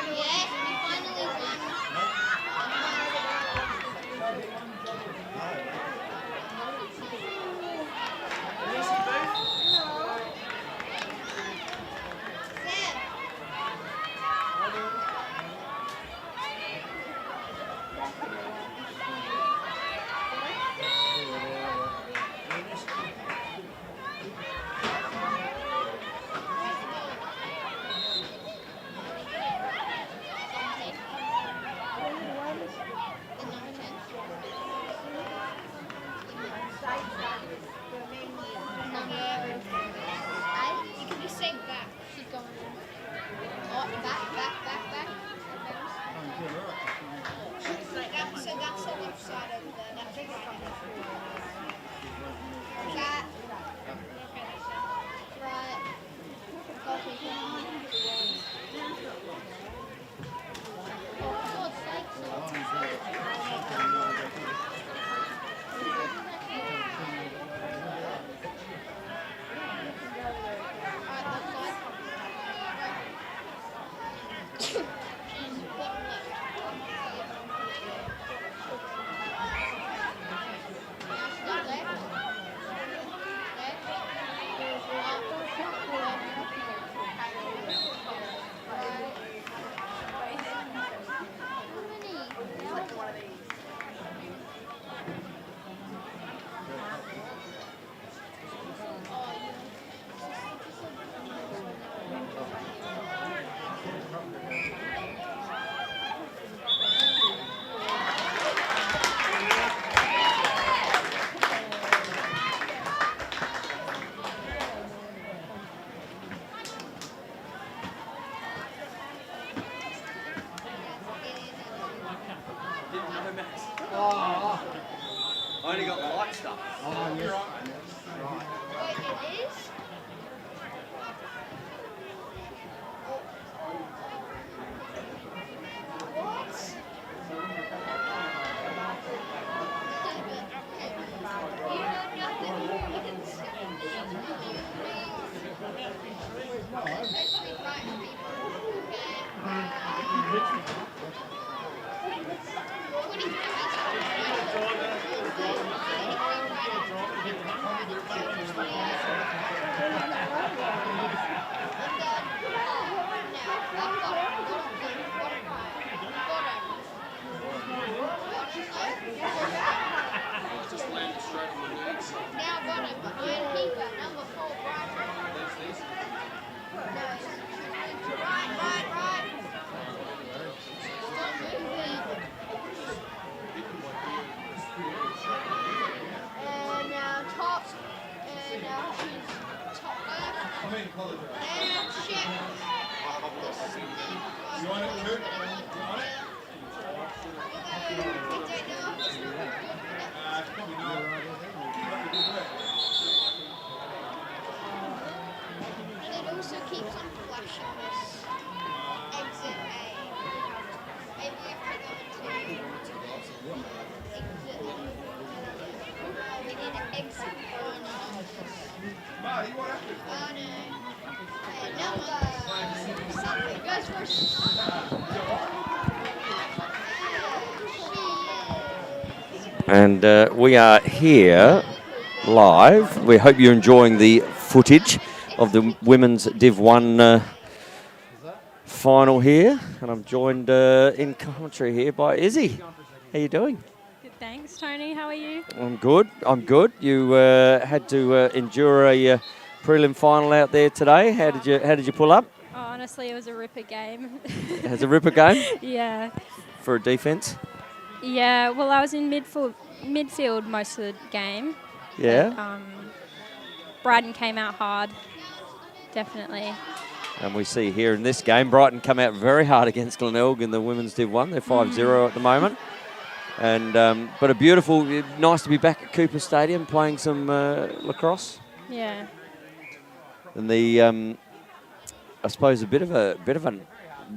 Yes, we finally won. I only got the light stuff. Oh, yes. Wait, it is? What? You know nothing. Especially Brighton Just landed straight on the legs. Now got it behind keeper, number 4, Brighton. Right. Stop moving. And now top. And now she's top left. And check. You want it, Luke? You want it? Probably not. And it also keeps on flashing this exit A. Maybe if I go into exit. We need an exit. Ma, you want it? Oh no. And number something goes first. And we are here live. We hope you're enjoying the footage of the Women's Div 1 final here. And I'm joined in commentary here by Izzy. How you doing? Good, thanks. Tony, how are you? I'm good. You had to endure a prelim final out there today. How did you pull up? Oh, honestly, it was a ripper game. It was a ripper game Yeah. for a defence. Yeah, well, I was in midfield most of the game. Yeah. But, Brighton came out hard, definitely. And we see here in this game, Brighton come out very hard against Glenelg in the Women's Div 1. They're 5-0 at the moment. And but a beautiful, nice to be back at Cooper Stadium playing some lacrosse. Yeah. And the, I suppose a bit of an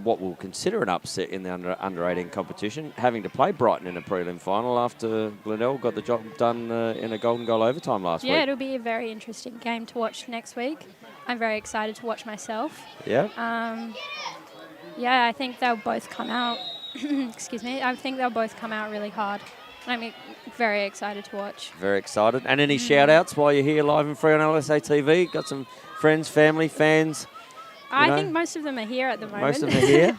what we'll consider an upset in the under 18 competition, having to play Brighton in a prelim final after Glenelg got the job done in a golden goal overtime last week. Yeah, it'll be a very interesting game to watch next week. I'm very excited to watch myself. Yeah. Yeah, I think they'll both come out. Excuse me. I think they'll both come out really hard. I'm very excited to watch. Very excited. And any shout-outs while you're here live and free on LSA TV? Got some friends, family, fans? I think most of them are here at the moment. Most of them are here?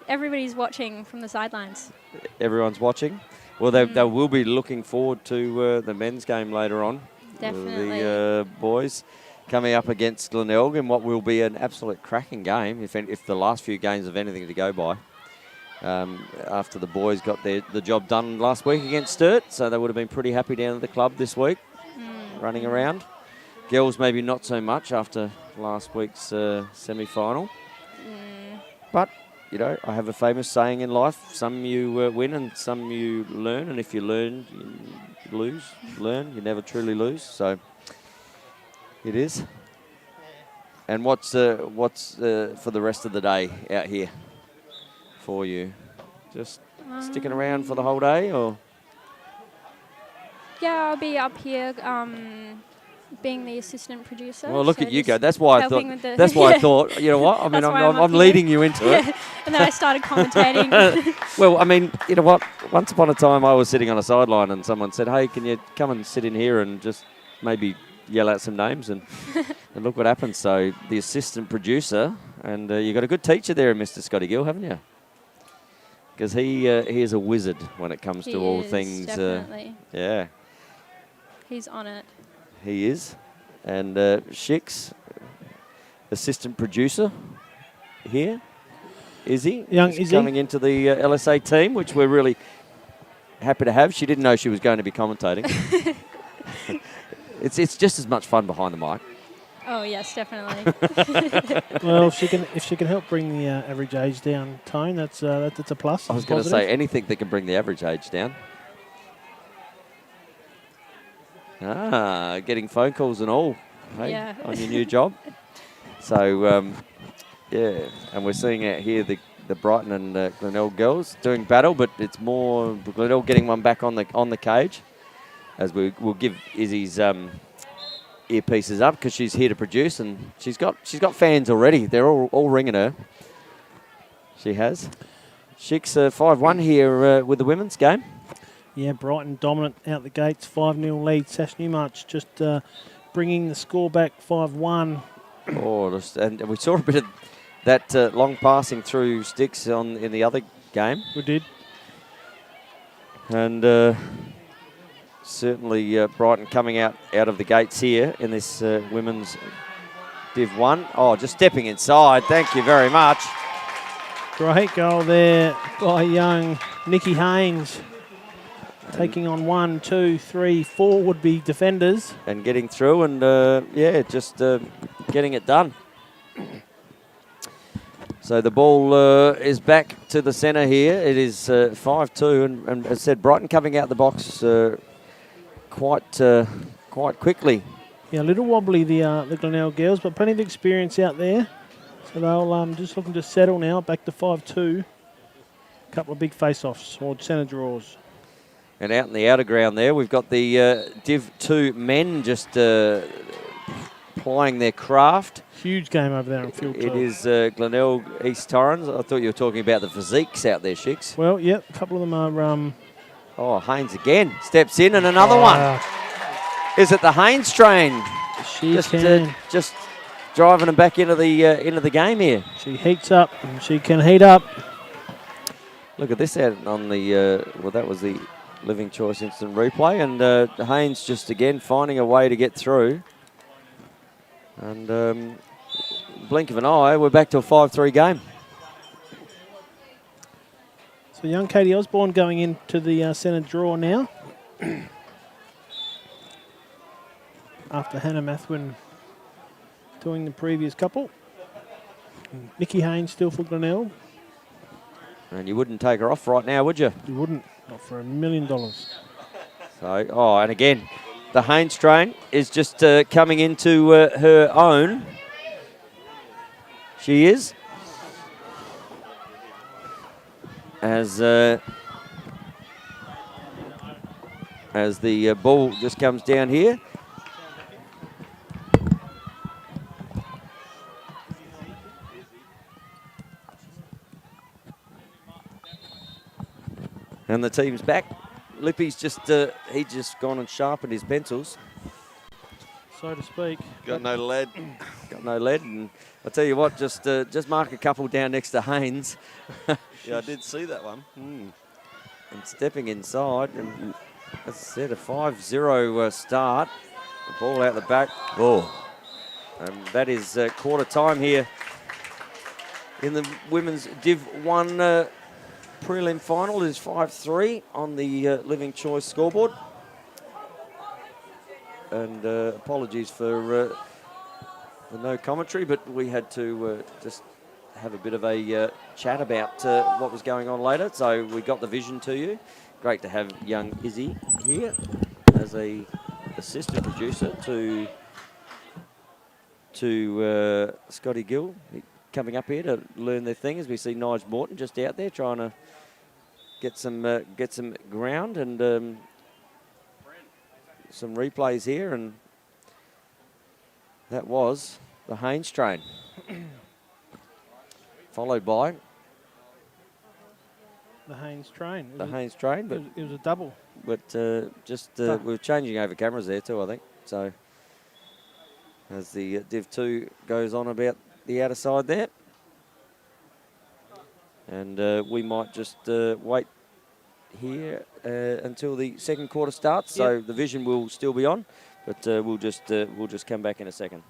Everybody's watching from the sidelines. Everyone's watching. Well, they will be looking forward to the men's game later on. Definitely. The boys coming up against Glenelg in what will be an absolute cracking game, if the last few games have anything to go by. After the boys got the job done last week against Sturt, so they would have been pretty happy down at the club this week, running around. Girls maybe not so much after last week's semi-final. But, you know, I have a famous saying in life, some you win and some you learn, and if you learn, you learn, you never truly lose. So it is. And what's for the rest of the day out here for you? Just sticking around for the whole day, or? Yeah, I'll be up here being the assistant producer. Well, look so at you just go. That's why I thought. helping with the That's why I thought. You know what? I mean, I'm leading you into it. And then I started commentating. Well, I mean, you know what? Once upon a time, I was sitting on a sideline, and someone said, "Hey, can you come and sit in here and just maybe yell out some names?" And look what happened. So the assistant producer, and you got a good teacher there, Mr. Scotty Gill, haven't you? Because he is a wizard when it comes to all things. Definitely. Yeah. He's on it. He is. And Shix, assistant producer here. Izzy. Young is Izzy. coming into the LSA team, which we're really happy to have. She didn't know she was going to be commentating. It's just as much fun behind the mic. Oh yes, definitely. Well, if she can help bring the average age down, Tone, that's a plus. I was going to say anything that can bring the average age down. Getting phone calls and all, hey, Yeah. on your new job. So, yeah, and we're seeing out here the Brighton and Glenelg girls doing battle, but it's more Glenelg getting one back on the cage, as we'll give Izzy's earpieces up because she's here to produce, and she's got fans already. They're all ringing her. She has. Shik's 5-1 here with the women's game. Yeah, Brighton dominant out the gates, 5-0 lead. Sash Newmarch just bringing the score back 5-1. And we saw a bit of that long passing through sticks in the other game. We did. And certainly Brighton coming out of the gates here in this women's Div 1. Oh, just stepping inside. Thank you very much. Great goal there by young Nikki Haynes. Taking on 1, 2, 3, 4 would-be defenders. And getting through and, just getting it done. So the ball is back to the centre here. It is 5-2, and as I said, Brighton coming out the box quite quickly. Yeah, a little wobbly, the Glenelg girls, but plenty of experience out there. So they'll just looking to settle now, back to 5-2. Couple of big face-offs or centre draws. And out in the outer ground there, we've got the Div 2 men just plying their craft. Huge game over there on field 2. It is Glenelg East Torrens. I thought you were talking about the physiques out there, Shicks. Well, yep, a couple of them are... Oh, Haynes again steps in, and another one. Is it the Haynes train? She just driving them back into the game here. She heats up, and she can heat up. Look at this out on the that was the Living Choice instant replay, and Haynes just again finding a way to get through. And blink of an eye, we're back to a 5-3 game. So young Katie Osborne going into the centre draw now. After Hannah Mathwin doing the previous couple. Nikki Haynes still for Glenelg. And you wouldn't take her off right now, would you? You wouldn't, not for $1 million. So, and again, the Haynes train is just coming into her own. She is. As the ball just comes down here. And the team's back. Lippy's just, he's just gone and sharpened his pencils. So to speak. Got no lead. Got no lead. And I'll tell you what, just mark a couple down next to Haynes. Yeah, I did see that one. And stepping inside. And as I said, a 5-0 start. The ball out the back. Oh. And that is quarter time here in the women's Div 1 prelim final. It is 5-3 on the Living Choice scoreboard. And apologies for the no commentary, but we had to just have a bit of a chat about what was going on later. So we got the vision to you. Great to have young Izzy here as a assistant producer to Scotty Gill coming up here to learn their thing, as we see Nige Morton just out there trying to get some ground and some replays here, and that was the Haynes train, followed by the Haynes train. the Haynes train, but it was a double. But we were changing over cameras there too, I think. So as the Div 2 goes on about the outer side there. And we might just wait here until the second quarter starts. So the vision will still be on, but we'll just come back in a second.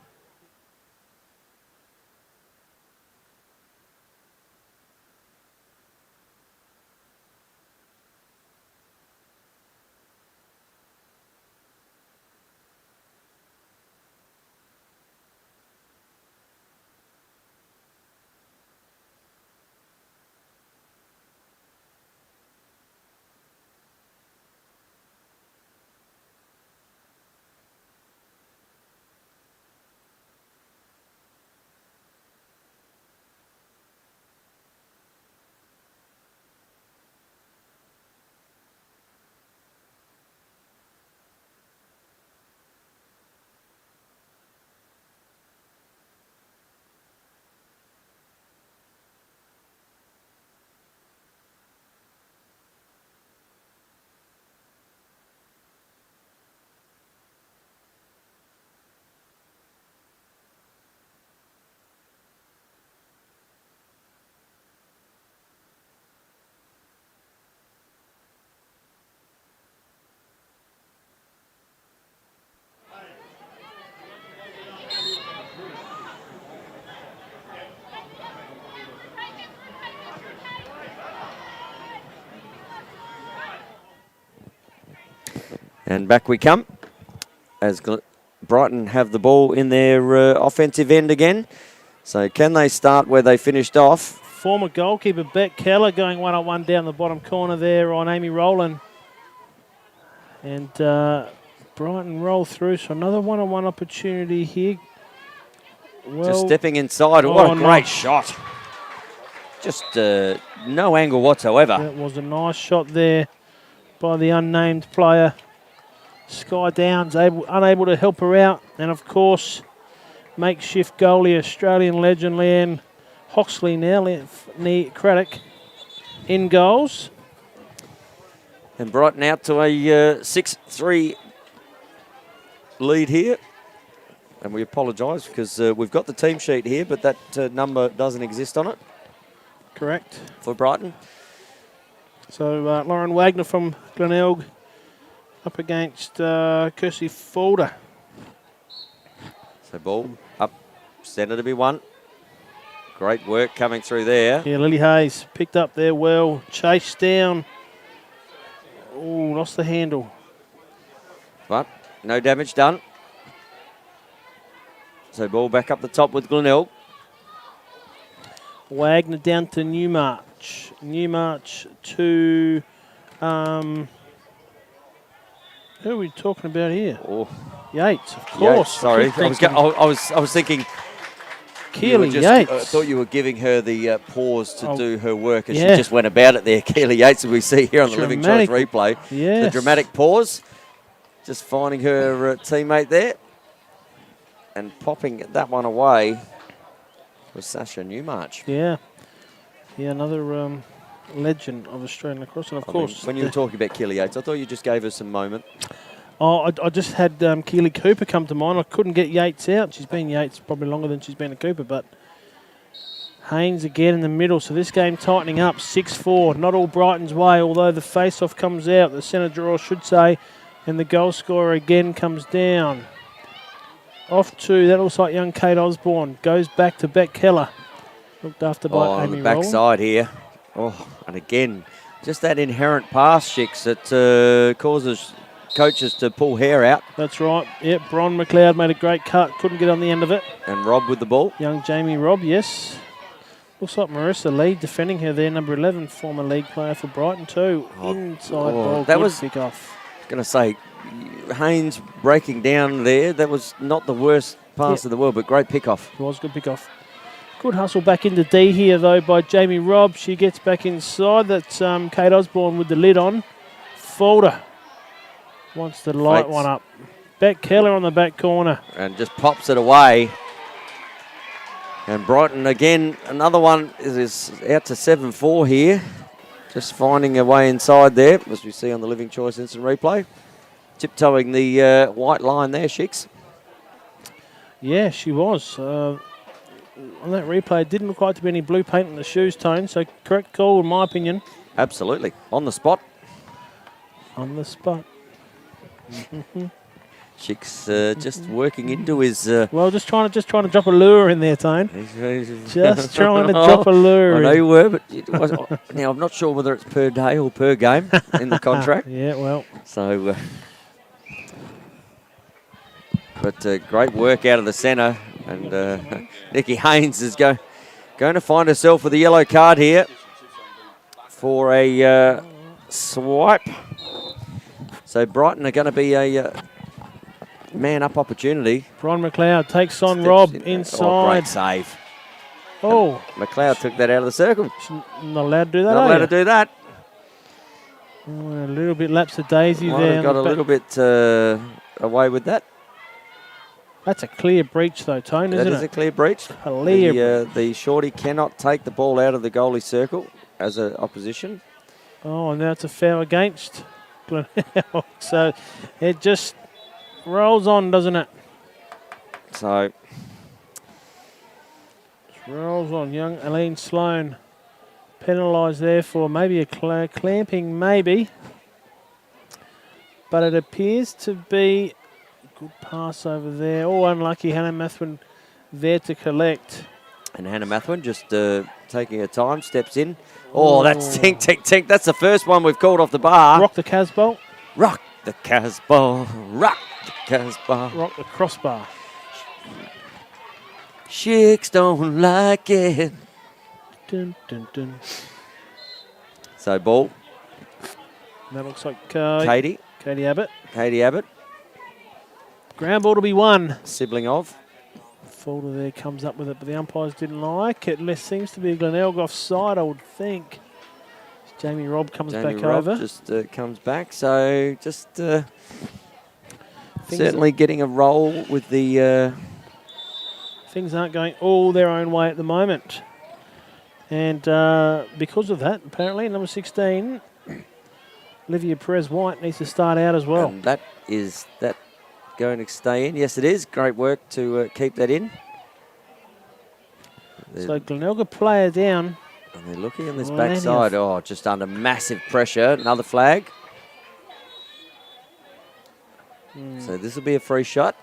And back we come as Brighton have the ball in their offensive end again. So can they start where they finished off? Former goalkeeper Beck Keller going 1-on-1 down the bottom corner there on Amy Rowland. And Brighton roll through, so another 1-on-1 opportunity here. Well, just stepping inside. What a great shot. Just no angle whatsoever. That was a nice shot there by the unnamed player. Sky Downs unable to help her out. And, of course, makeshift goalie, Australian legend Leanne Hoxley now, Leanne Craddock in goals. And Brighton out to a 6-3 lead here. And we apologise because we've got the team sheet here, but that number doesn't exist on it. Correct. For Brighton. So Lauren Wagner from Glenelg up against Kirsty Folder. So ball up, centre to be won. Great work coming through there. Yeah, Lily Hayes picked up there well, chased down. Oh, lost the handle. But no damage done. So ball back up the top with Glenelg. Wagner down to Newmarch. Newmarch to who are we talking about here? Oh, Yates, of course. Yates, sorry, I was thinking. Keely Yates. I thought you were giving her the pause to do her work, and yeah. she just went about it there. Keely Yates, as we see here on the Living Choice replay. Yes. The dramatic pause, just finding her teammate there, and popping that one away was Sasha Newmarch. Yeah. Yeah, another legend of Australian lacrosse. And, of course, when you were talking about Keely Yates, I thought you just gave her some moment. Oh, I just had Keely Cooper come to mind. I couldn't get Yates out. She's been Yates probably longer than she's been a Cooper, but Haynes again in the middle. So this game tightening up, 6-4. Not all Brighton's way, although the face-off comes out, the centre draw should say, and the goal scorer again comes down. Off to, that looks like young Kate Osborne. Goes back to Beck Keller. Looked after by Amy on the backside here. Oh, and again, just that inherent pass, Shicks, that causes coaches to pull hair out. That's right. Yep, Bron McLeod made a great cut. Couldn't get on the end of it. And Rob with the ball. Young Jamie Robb, yes. Looks like Marissa Lee defending her there, number 11, former league player for Brighton too. Inside ball, that good was pick off. I was going to say, Haynes breaking down there. That was not the worst pass of the world, but great pick off. It was good pick off. Good hustle back into D here though by Jamie Robb. She gets back inside. That's Kate Osborne with the lid on. Folder wants to light one up. Beck Keller on the back corner. And just pops it away. And Brighton again, another one is out to 7-4 here. Just finding a way inside there, as we see on the Living Choice instant replay. Tiptoeing the white line there, Shicks. Yeah, she was. On that replay, it didn't look like to be any blue paint on the shoes, Tone, so correct call in my opinion. Absolutely. On the spot. On the spot. Chick's just working into his. Well, just trying to drop a lure in there, Tone. Just trying to drop a lure. I know you were, but now I'm not sure whether it's per day or per game in the contract. Yeah, well. So, but great work out of the centre, and Nikki Haynes is going to find herself with a yellow card here for a swipe. So Brighton are going to be a man-up opportunity. Brian McLeod takes on Rob inside. Oh, great save. Oh. McLeod took that out of the circle. She's not allowed to do that, Not allowed to do that. Oh, a little bit lapse of daisy Might there. have got a little bit away with that. That's a clear breach though, Tone, isn't it? That is a clear breach. The shorty cannot take the ball out of the goalie circle as an opposition. Oh, and now it's a foul against Glenelg. So it just rolls on, doesn't it? So just rolls on. Young Aline Sloan penalised there for maybe a clamping, maybe. But it appears to be a good pass over there. Oh, unlucky Hannah Mathwin there to collect. And Hannah Mathwin just taking her time, steps in. Oh, that's tink, tink, tink. That's the first one we've called off the bar. Rock the Casbolt. Rock the Casbah, rock the Casbah. Rock the crossbar. Chicks don't like it. Dun, dun, dun. So ball, That looks like Katie Abbott. Abbott, Ground ball to be won. sibling of. Folder there comes up with it, but the umpires didn't like it. There seems to be a Glenelg offside, I would think. Jamie Robb comes back over. Just comes back, so just certainly getting a roll with the... Things aren't going all their own way at the moment. And because of that, apparently, number 16, Olivia Perez-White needs to start out as well. And that going to stay in? Yes, it is. Great work to keep that in. So Glenelg a player down. And they're looking on this Plenty backside. of- Oh, just under massive pressure. Another flag. So this will be a free shot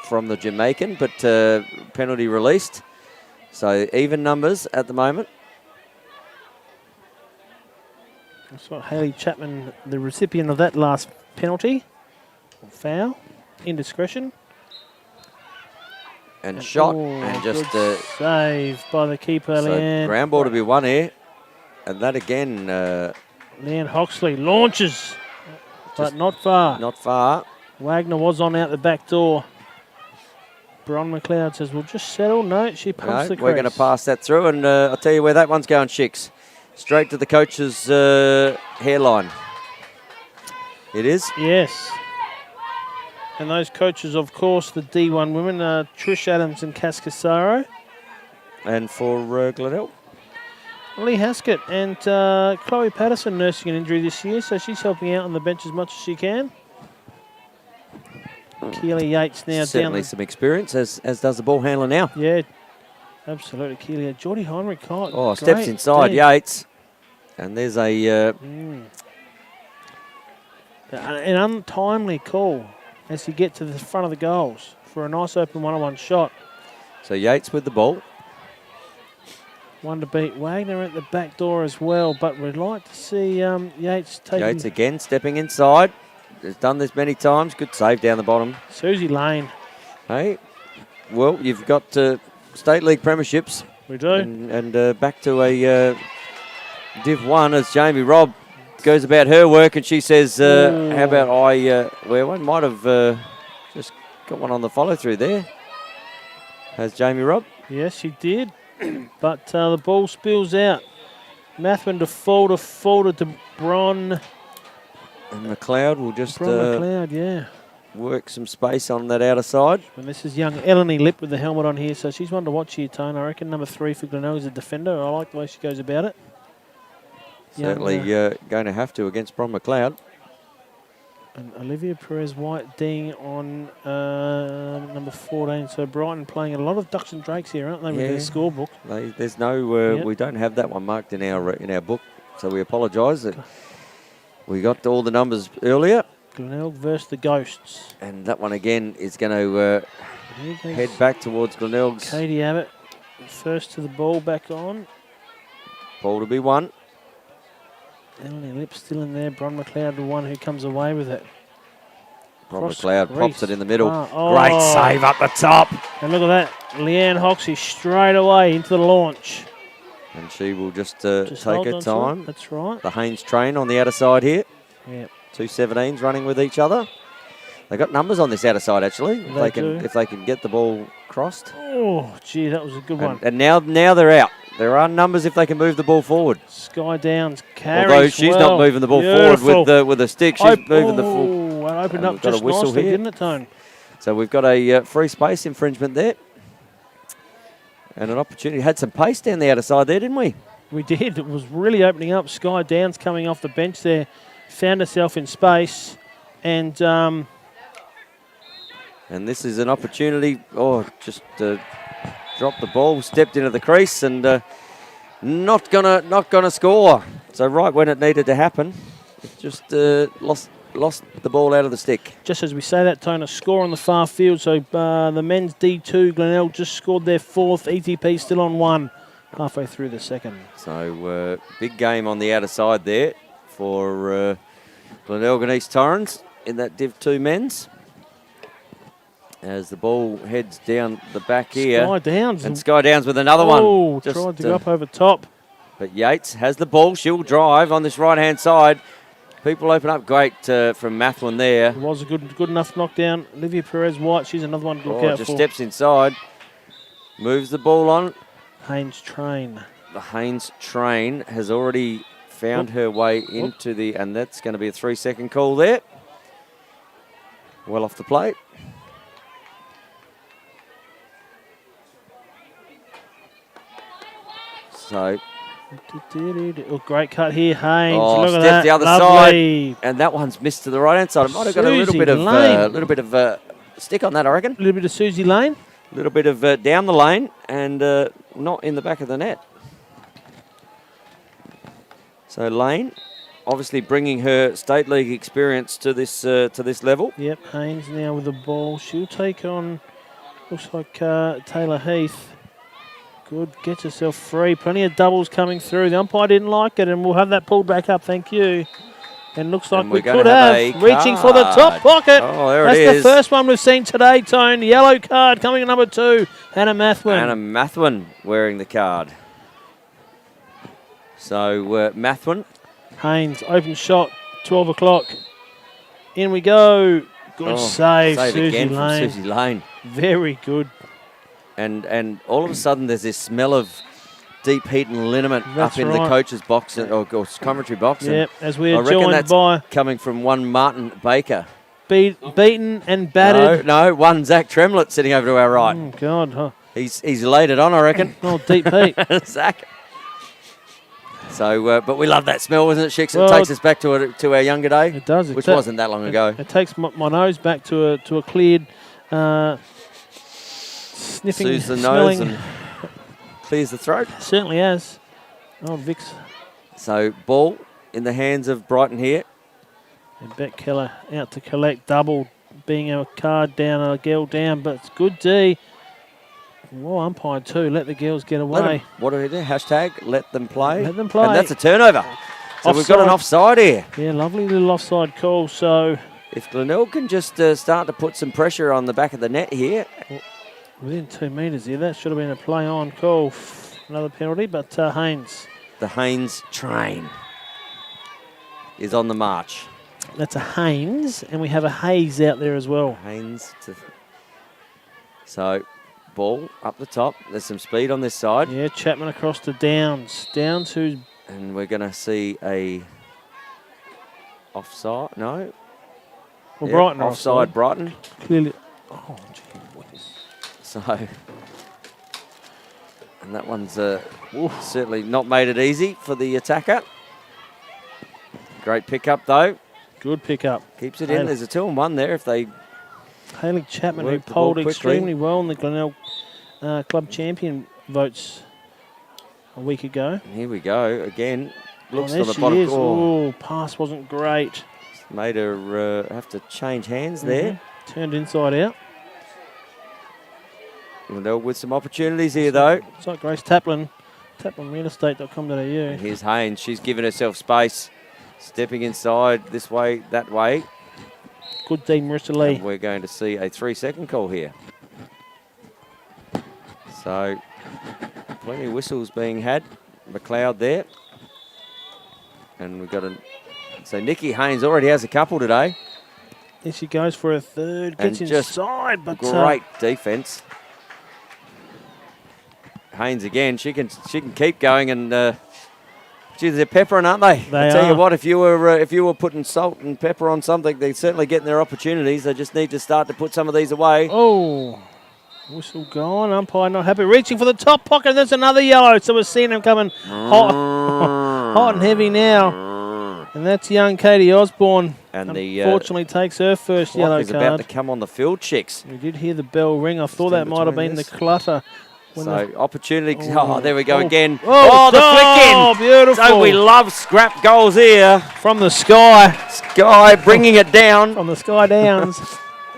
from the Jamaican, but penalty released. So even numbers at the moment. That's what Hayley Chapman, the recipient of that last penalty. Foul. Indiscretion. And shot. Oh, And just... good save by the keeper, so Leanne. ground ball to be won here. And that again, Leanne Hoxley launches, but Just not far. not far. Wagner was on out the back door. Bron McLeod says, we'll just settle. No, she pumps No, the crease. we're going to pass that through, and I'll tell you where that one's going, Chicks. Straight to the coach's hairline. It is. Yes. And those coaches, of course, the D1 women, Trish Adams and Cass Casaro. And for Glenelg. Lee Haskett and Chloe Patterson nursing an injury this year, so she's helping out on the bench as much as she can. Keely Yates now Certainly down. some experience, as does the ball handler now. Yeah, absolutely. Keely. Geordie Heinrich. Oh, steps inside Yates. And there's a... An untimely call as you get to the front of the goals for a nice open one-on-one shot. So Yates with the ball. One to beat Wagner at the back door as well, but we'd like to see Yates taking... Yates again stepping inside. Has done this many times. Good save down the bottom. Susie Lane. Hey, well, you've got State League premierships. We do. And back to a Div 1 as Jamie Robb goes about her work, and she says, how about I wear one? Might have just got one on the follow-through there. Has Jamie Robb? Yes, she did. But the ball spills out. Mathman to Folder to Bron. And McLeod will just Bron McLeod, yeah. work some space on that outer side. And this is young Eleni Lip with the helmet on here, so she's one to watch here, Tone. I reckon number 3 for Glenelg is a defender. I like the way she goes about it. Certainly going to have to against Bron McLeod. And Olivia Perez-White ding on number 14. So Brighton playing a lot of Ducks and Drakes here, aren't they, with their scorebook? There's no, we don't have that one marked in our book, so we apologise. We got all the numbers earlier. Glenelg versus the Ghosts. And that one again is going to head back towards Glenelg's. Katie Abbott first to the ball, back on. Ball to be won. Eleni Lip still in there. Bron McLeod, the one who comes away with it. Bron Cross McLeod crease. pops it in the middle. Oh. Great save up the top. And look at that. Leanne Hoxie straight away into the launch. And she will just Just take hold her on to it. time. That's right. The Haynes train on the outer side here. Yeah. Two 17s running with each other. They got numbers on this outer side actually. If they can get the ball crossed. Oh, gee, that was a good one. And now they're out. There are numbers if they can move the ball forward. Sky Downs carries Although she's well. not moving the ball Beautiful. forward with a stick, she's moving the full. Oh, it opened And up we've got a just whistle nicely, here. didn't it, Tone? So we've got a free space infringement there. And an opportunity. Had some pace down the outer side there, didn't we? We did. It was really opening up. Sky Downs coming off the bench there. Found herself in space. And this is an opportunity. Oh, just dropped the ball, stepped into the crease, and not gonna score. So right when it needed to happen, it just lost the ball out of the stick. just as we say that, Tone, a score on the far field. So the men's D2, Glenelg just scored their 4th. ETP still on 1 halfway through the second. So big game on the outer side there for Glenelg and East Torrens. in that Div 2 men's. As the ball heads down the back here. Sky Downs. And Sky Downs with another one. Oh, tried to go up over top. But Yates has the ball. She'll drive on this right-hand side. People open up great from Mathwin there. It was a good enough knockdown. Olivia Perez-White, she's another one to look out just for. steps inside. Moves the ball on. Haynes Train. The Haynes Train has already found her way into the... And that's going to be a 3-second call there. Well off the plate. So... Oh, great cut here, Haynes. Oh, look at step that. the other Lovely. side. And that one's missed to the right-hand side. It might have got a little Susie bit of Lane. stick on that, I reckon. A little bit of Susie Lane. A little bit of down the lane and not in the back of the net. So Lane, obviously bringing her state league experience to this level. Yep, Haynes now with the ball. She'll take on, looks like Taylor Heath. Good, gets herself free. Plenty of doubles coming through. The umpire didn't like it, and we'll have that pulled back up. Thank you. And looks like And we we're gonna could have have. a Reaching for the top card. pocket. Oh, there That's it the is. first one we've seen today, Tone. Yellow card coming at number 2. Hannah Mathwin. Anna Mathwin wearing the card. So Mathwin. Haynes, open shot, 12 o'clock. In we go. Good save, Susie again Lane. from Susie Lane. Very good. And all of a sudden there's this smell of deep heat and liniment That's up in the right. coach's box or commentary box. And Yep, as we I are reckon joined that's by coming from one Martin Baker. beaten and battered. No, one Zach Tremlett sitting over to our right. Oh, God. Huh. He's laid it on, I reckon. Oh, deep heat. Zach. So, but we love that smell, isn't it, Shix? Well, it takes us back to our younger day. It does. Which wasn't that long ago. It takes my nose back to a cleared, sniffing, Soothes the smelling. nose and clears the throat. Certainly has. Oh, Vic's. So, ball in the hands of Brighton here. And Bet Keller out to collect double, being a card down and a girl down, but it's good D. Well, umpire too. Let the girls get away. What do we do? Hashtag let them play. Let them play. And that's a turnover. So we've got an offside here. Yeah, lovely little offside call. So If Glenelg can just start to put some pressure on the back of the net here. within 2 metres here, that should have been a play on call. Another penalty, but Haynes. The Haynes train is on the march. That's a Haynes, and we have a Hayes out there as well. Haynes to... So, ball up the top. There's some speed on this side. Yeah, Chapman across to Downs. Downs who's... And we're going to see a offside. No. Well, Yep, Brighton are offside. Brighton. Clearly... Oh, gee whiz. So... And that one's certainly not made it easy for the attacker. Great pickup, though. Good pickup. Keeps it in. There's a 2-on-1 there if they... Hayley Chapman, who Worked the ball polled quickly. extremely well in the Glenelg Club Champion votes a week ago. Here we go. Again, looks there to the she bottom. is. Oh, Oh, pass wasn't great. made her have to change hands there. Turned inside out. Glenelg with some opportunities here, though. It's like Grace Taplin, taplinrealestate.com.au. And here's Haynes. She's given herself space. Stepping inside this way, that way. Good D, Marissa Lee. And we're going to see a 3-second call here. So, plenty of whistles being had. McLeod there. And we've got a... So, Nikki Haynes already has a couple today. Here she goes for a third. And Gets just inside, but Great defence. Haynes again. She can keep going and... Gee, they're peppering, aren't they? They I tell you are. what, if you were putting salt and pepper on something, they're certainly getting their opportunities. They just need to start to put some of these away. Oh, whistle gone. Umpire not happy. Reaching for the top pocket. There's another yellow. So we're seeing them coming hot, hot and heavy now. And that's young Katie Osborne. And unfortunately takes her first clock yellow is card. about to come on the field, chicks. We did hear the bell ring. I thought in that might have between been this. the clutter. When So opportunity. Oh. Oh, there we go Oh. again. Oh, the flick in. oh, beautiful. So we love scrap goals here. From the sky. Sky bringing it down. From the Sky Downs.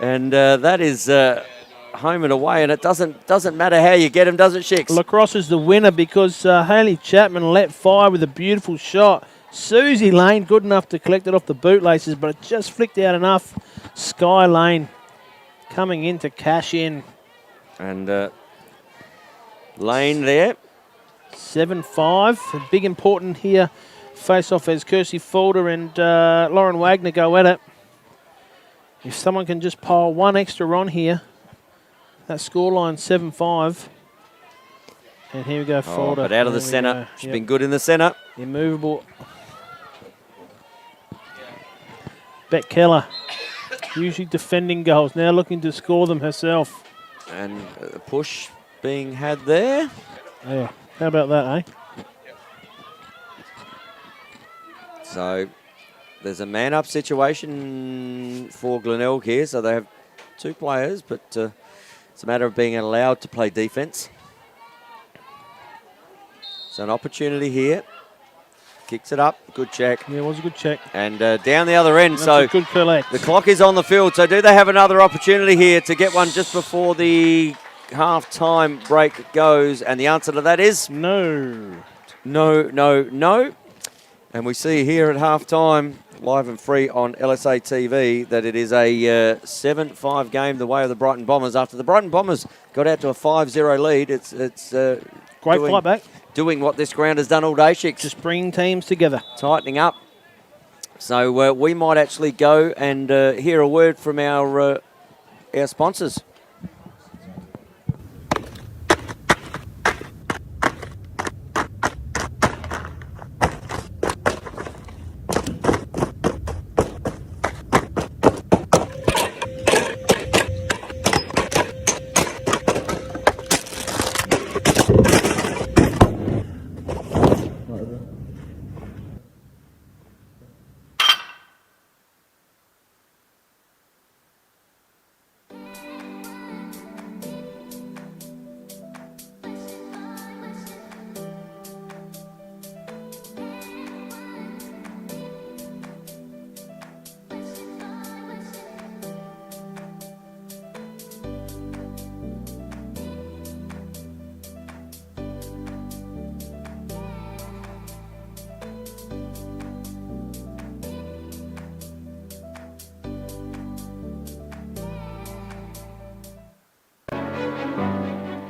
And that is home and away. And it doesn't matter how you get them, does it, Shix? Lacrosse is the winner because Hayley Chapman let fire with a beautiful shot. Susie Lane, good enough to collect it off the bootlaces, but it just flicked out enough. Sky Lane coming in to cash in. And Lane there. 7-5. A big important here. Face off as Kirsty Folder and Lauren Wagner go at it. If someone can just pile one extra on here, that scoreline 7-5. And here we go, Folder. But out of the There we centre. go. She's Yep. been good in the centre. Immovable. Bet Keller, usually defending goals, now looking to score them herself. And a push being had there. Yeah, how about that, eh? So there's a man-up situation for Glenelg here. So they have two players, but it's a matter of being allowed to play defence. So an opportunity here. Kicks it up. Good check. Yeah, it was a good check. And down the other end. That's So a good collect. the clock is on the field. So do they have another opportunity here to get one just before the half-time break goes? And the answer to that is no. no, no, no. And we see here at half-time, live and free on LSA TV, that it is a 7-5 game the way of the Brighton Bombers. After the Brighton Bombers got out to a 5-0 lead, it's Great fight back. Doing what this ground has done all day, Shix. Just bringing teams together. Tightening up. So we might actually go and hear a word from our sponsors.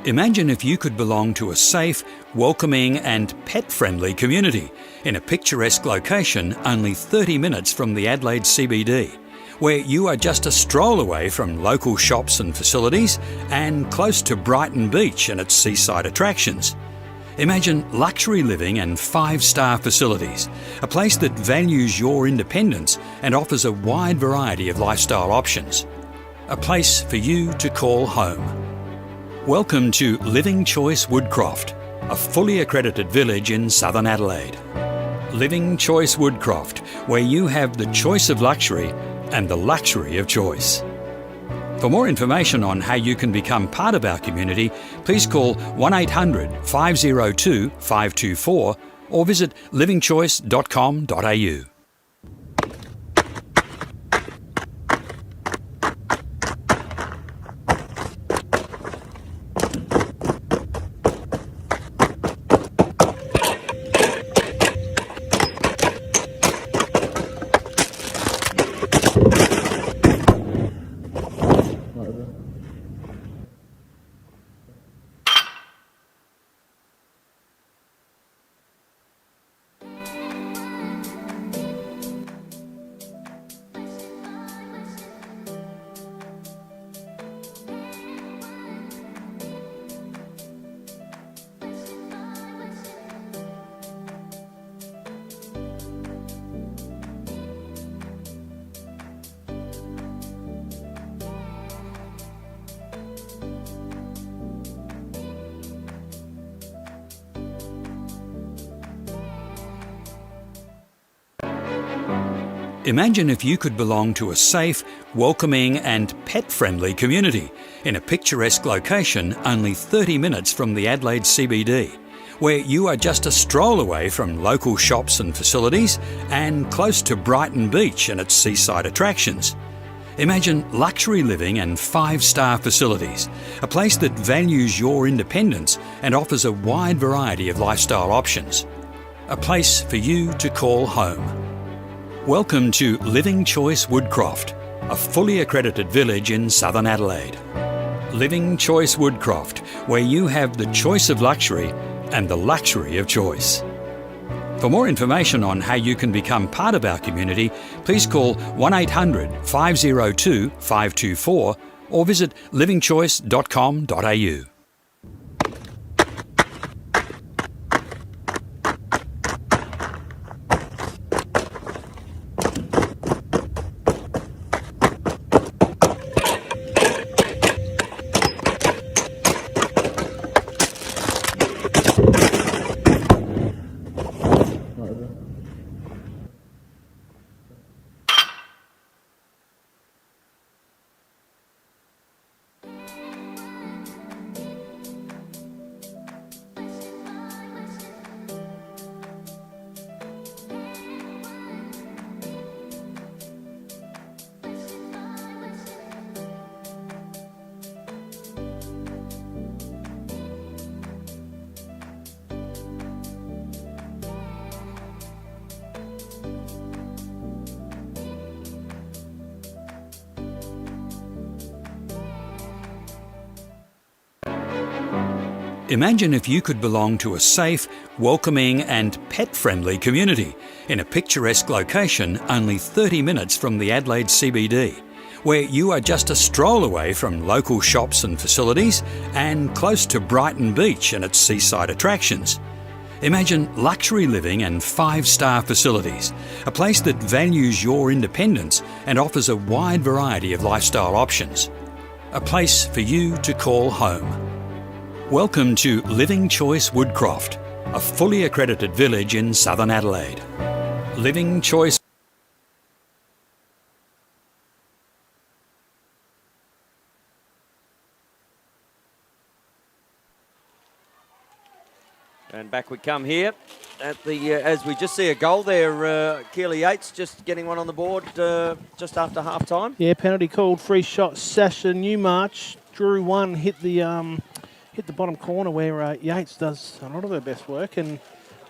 Imagine if you could belong to a safe, welcoming and pet-friendly community in a picturesque location only 30 minutes from the Adelaide CBD, where you are just a stroll away from local shops and facilities and close to Brighton Beach and its seaside attractions. Imagine luxury living and 5-star facilities, a place that values your independence and offers a wide variety of lifestyle options. A place for you to call home. Welcome to Living Choice Woodcroft, a fully accredited village in southern Adelaide. Living Choice Woodcroft, where you have the choice of luxury and the luxury of choice. For more information on how you can become part of our community, please call 1800 502 524 or visit livingchoice.com.au. Imagine if you could belong to a safe, welcoming and pet-friendly community in a picturesque location only 30 minutes from the Adelaide CBD, where you are just a stroll away from local shops and facilities and close to Brighton Beach and its seaside attractions. Imagine luxury living and 5-star facilities, a place that values your independence and offers a wide variety of lifestyle options. a place for you to call home. Welcome to Living Choice Woodcroft, a fully accredited village in southern Adelaide. Living Choice Woodcroft, where you have the choice of luxury and the luxury of choice. For more information on how you can become part of our community, please call 1800 502 524 or visit livingchoice.com.au. Imagine if you could belong to a safe, welcoming and pet-friendly community in a picturesque location only 30 minutes from the Adelaide CBD, where you are just a stroll away from local shops and facilities and close to Brighton Beach and its seaside attractions. Imagine luxury living and 5-star facilities, a place that values your independence and offers a wide variety of lifestyle options. A place for you to call home. Welcome to Living Choice Woodcroft, a fully accredited village in southern Adelaide. Living Choice. And back we come here at the as we just see a goal there. Keely Yates just getting one on the board just after half time. Yeah, penalty called, free shot. Sasha Newmarch drew one, hit the bottom corner where Yates does a lot of her best work and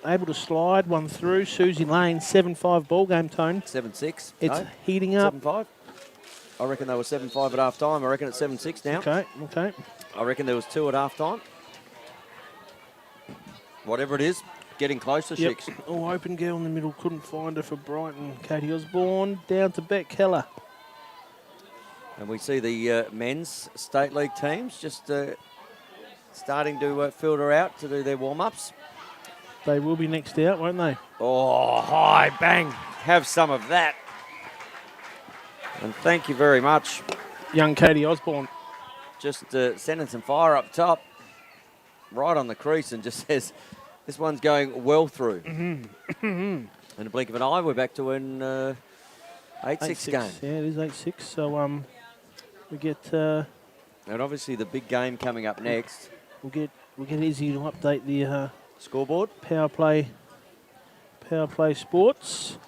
able to slide one through. Susie Lane, 7-5 ball game, Tone. 7-6. It's heating up. 7-5. I reckon they were 7-5 at half time. I reckon it's 7-6 now. Okay. I reckon there was 2 at half time. Whatever it is, getting closer, Yep. Shicks. Oh, open girl in the middle, couldn't find her for Brighton. Katie Osborne down to Beck Keller. And we see the men's state league teams just starting to filter out to do their warm-ups. They will be next out, won't they? Oh, high, bang. Have some of that. And thank you very much. Young Katie Osborne. Just sending some fire up top, right on the crease, and just says, this one's going well through. In a blink of an eye, we're back to an 8-6 game. Yeah, it is 8-6. So we get And obviously the big game coming up next. we'll get Izzy to update the Scoreboard. power play sports.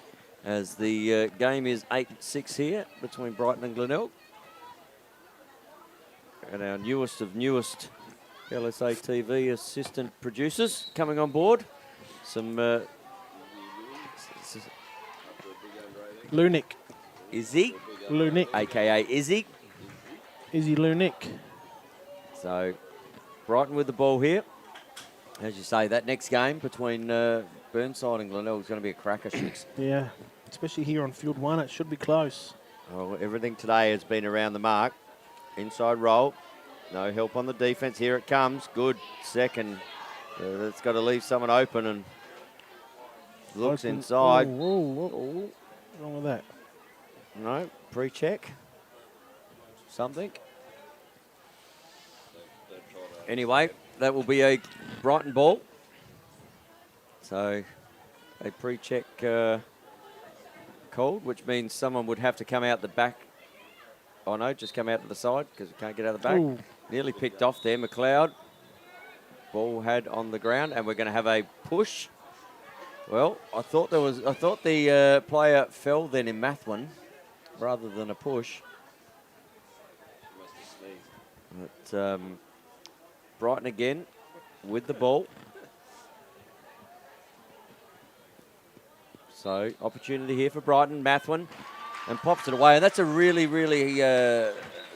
As the game is 8-6 here between Brighton and Glenelg. And our newest of newest LSA TV assistant producers coming on board. Some Lunick. Izzy, Lunick. aka Izzy. Izzy Lunick. So Brighton with the ball here. As you say, that next game between Burnside and Glenelg is going to be a cracker, Shicks. Yeah, especially here on field 1, it should be close. Well, everything today has been around the mark. Inside roll. No help on the defence. Here it comes. Good second. It's got to leave someone open and looks Open. inside. What's wrong with that? No, pre-check. Something. Anyway, that will be a Brighton ball. So a pre-check called, which means someone would have to come out the back. Oh no, just come out to the side because it can't get out the back. Ooh. Nearly picked off there, McLeod. Ball had on the ground, and we're going to have a push. Well, I thought the player fell then in Mathwin rather than a push. But Brighton again with the ball. So opportunity here for Brighton. Mathwin and pops it away. And that's a really, really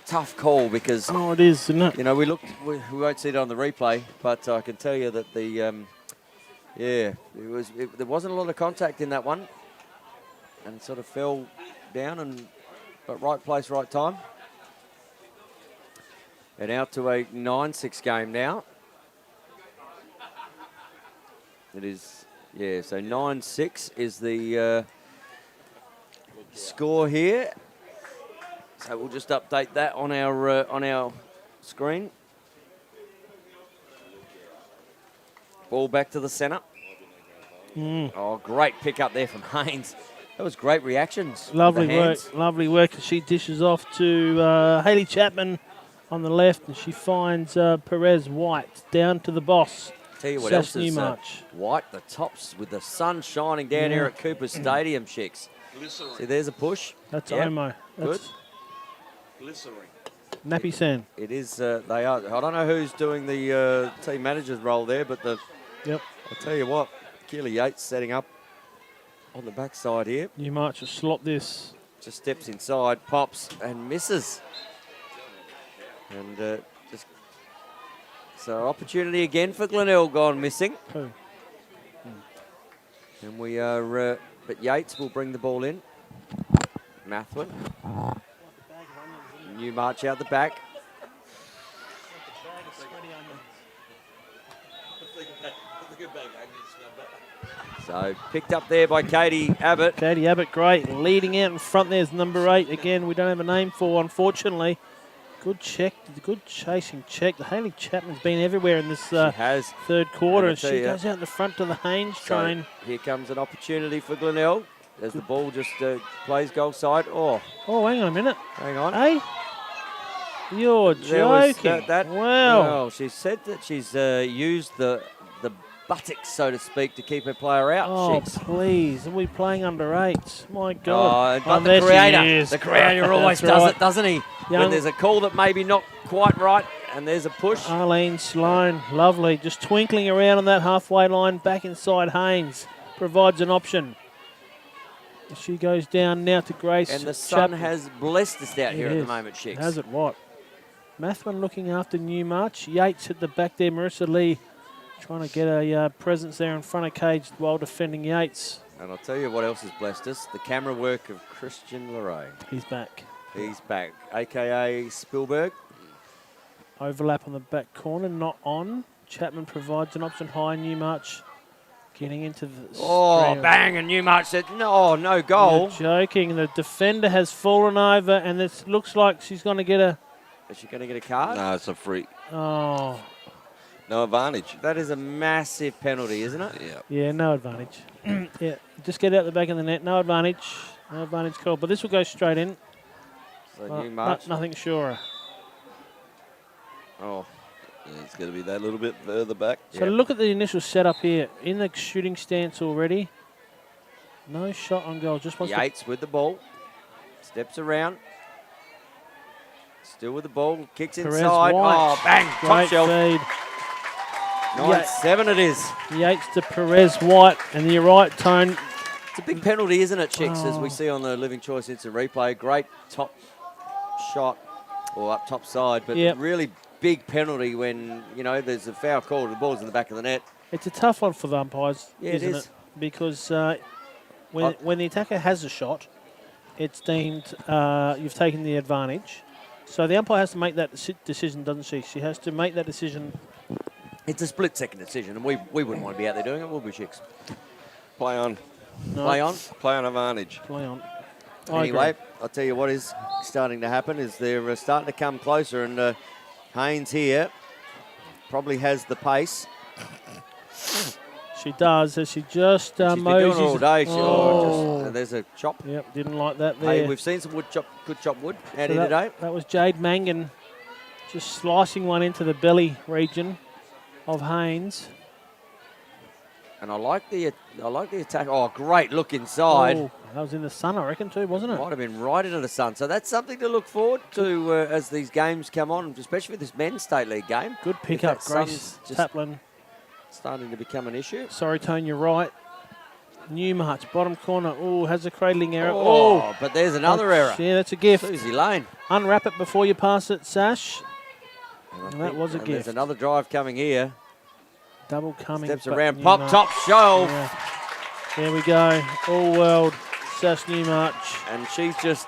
tough call because, Oh, it is, isn't it? you know, we won't see it on the replay, but I can tell you that there wasn't a lot of contact in that one. And sort of fell down, but right place, right time. And out to a 9-6 game now. It is, so 9-6 is the score here. So we'll just update that on our screen. Ball back to the centre. Oh, great pick up there from Haynes. That was great reactions. Lovely with the hands. work. Lovely work. She dishes off to Hayley Chapman on the left, and she finds Perez White down to the boss. Tell you what Sash else is Newmarch. White, the tops with the sun shining down here at Cooper Stadium, chicks. Glycerin. See, there's a push. That's Yep. Omo. Good. That's Glycerin. Nappy Sand. It is, they are. I don't know who's doing the team manager's role there, but Yep. I'll tell you what, Keely Yates setting up on the backside here. Newmarch will slot this. Just steps inside, pops and misses. And so opportunity again for Glenelg gone missing. Who? And we are, but Yates will bring the ball in. Mathwin. Newmarch out the back. So picked up there by Katie Abbott. Katie Abbott, great. Leading out in front there's number 8. Again, we don't have a name for, unfortunately. Good check, good chasing check. The Hayley Chapman's been everywhere in this Has. third quarter. And I And tell she you- goes out in the front to the Haynes So train. here comes an opportunity for Glenelg as the ball just plays goal side. Oh, Oh, hang on a minute. hang on. Hey? You're There was joking. that. Wow. Well, she said that she's used the buttocks, so to speak, to keep her player out. Oh, Chicks. please. Are we playing under 8s? My Oh, God. but there the she creator is. always That's does right. it, doesn't he? When Young- there's a call that maybe not quite right, and there's a push. Arlene Sloan, lovely. Just twinkling around on that halfway line, back inside Haynes. Provides an option. She goes down now to Grace. And the sun Chapman. has blessed us out It here at is. the moment, Chicks. Has it what? Mathman looking after Newmarch. Yates at the back there. Marissa Lee trying to get a presence there in front of cage while defending Yates. And I'll tell you what else has blessed us. The camera work of Christian Lorraine. He's back. He's back, a.k.a. Spielberg. Overlap on the back corner, not on. Chapman provides an option high. Newmarch getting into the Oh, stream. bang, and Newmarch said, no goal. You're joking. The defender has fallen over, and it looks like she's going to get a... Is she going to get a card? No, it's a free. Oh, No advantage. That is a massive penalty, isn't it? Yeah. yeah, no advantage. Yeah, just get out the back of the net. No advantage. No advantage call. But this will go straight in. So Well, Newmarch. nothing surer. Oh, Yeah, it's going to be that little bit further back. So look at the initial setup here. In the shooting stance already. No shot on goal. Just wants to... Yates with the ball. Steps around. Still with the ball. Kicks Perez inside. White. Oh, bang. Top Great shelf. feed. 9-7 it is. Yates to Perez White. And you're right, Tone. It's a big penalty, isn't it, Chicks, as we Oh. see on the Living Choice Instant Replay. Great top shot, or up top side, but Yep. really big penalty when, you know, there's a foul call, the ball's in the back of the net. It's a tough one for the umpires, Yeah, it isn't is. it? Because when the attacker has a shot, it's deemed you've taken the advantage. So the umpire has to make that decision, doesn't she? She has to make that decision. It's a split-second decision, and we wouldn't want to be out there doing it, would we, Chicks? Play on. No, Play on. Play on advantage. Play on. I Anyway, agree. I'll tell you what is starting to happen is they're starting to come closer, and Haynes here probably has the pace. She does, as she just She's been doing it all moseys- day. Oh. There's a chop. Yep, didn't like that Hey, there. we've seen some good chop wood out So here today. that was Jade Mangan just slicing one into the belly region of Haynes. And I like the attack. Oh, great look inside. Oh, that was in the sun, I reckon, too, wasn't it? Might have been right into the sun. So that's something to look forward to as these games come on, especially with this men's state league game. Good If pickup, that Grace sun's just Taplin. starting to become an issue. Sorry, Tone, you're right. Newmarch, bottom corner. Oh, has a cradling error. Oh, but there's another error. Yeah, that's a gift. Susie Lane. Unwrap it before you pass it, Sash. And that was a And gift. there's another drive coming here. Double coming. Steps but around, pop, Newmarch. top shelf. Yeah. There we go. All world. Sash Newmarch. And she's just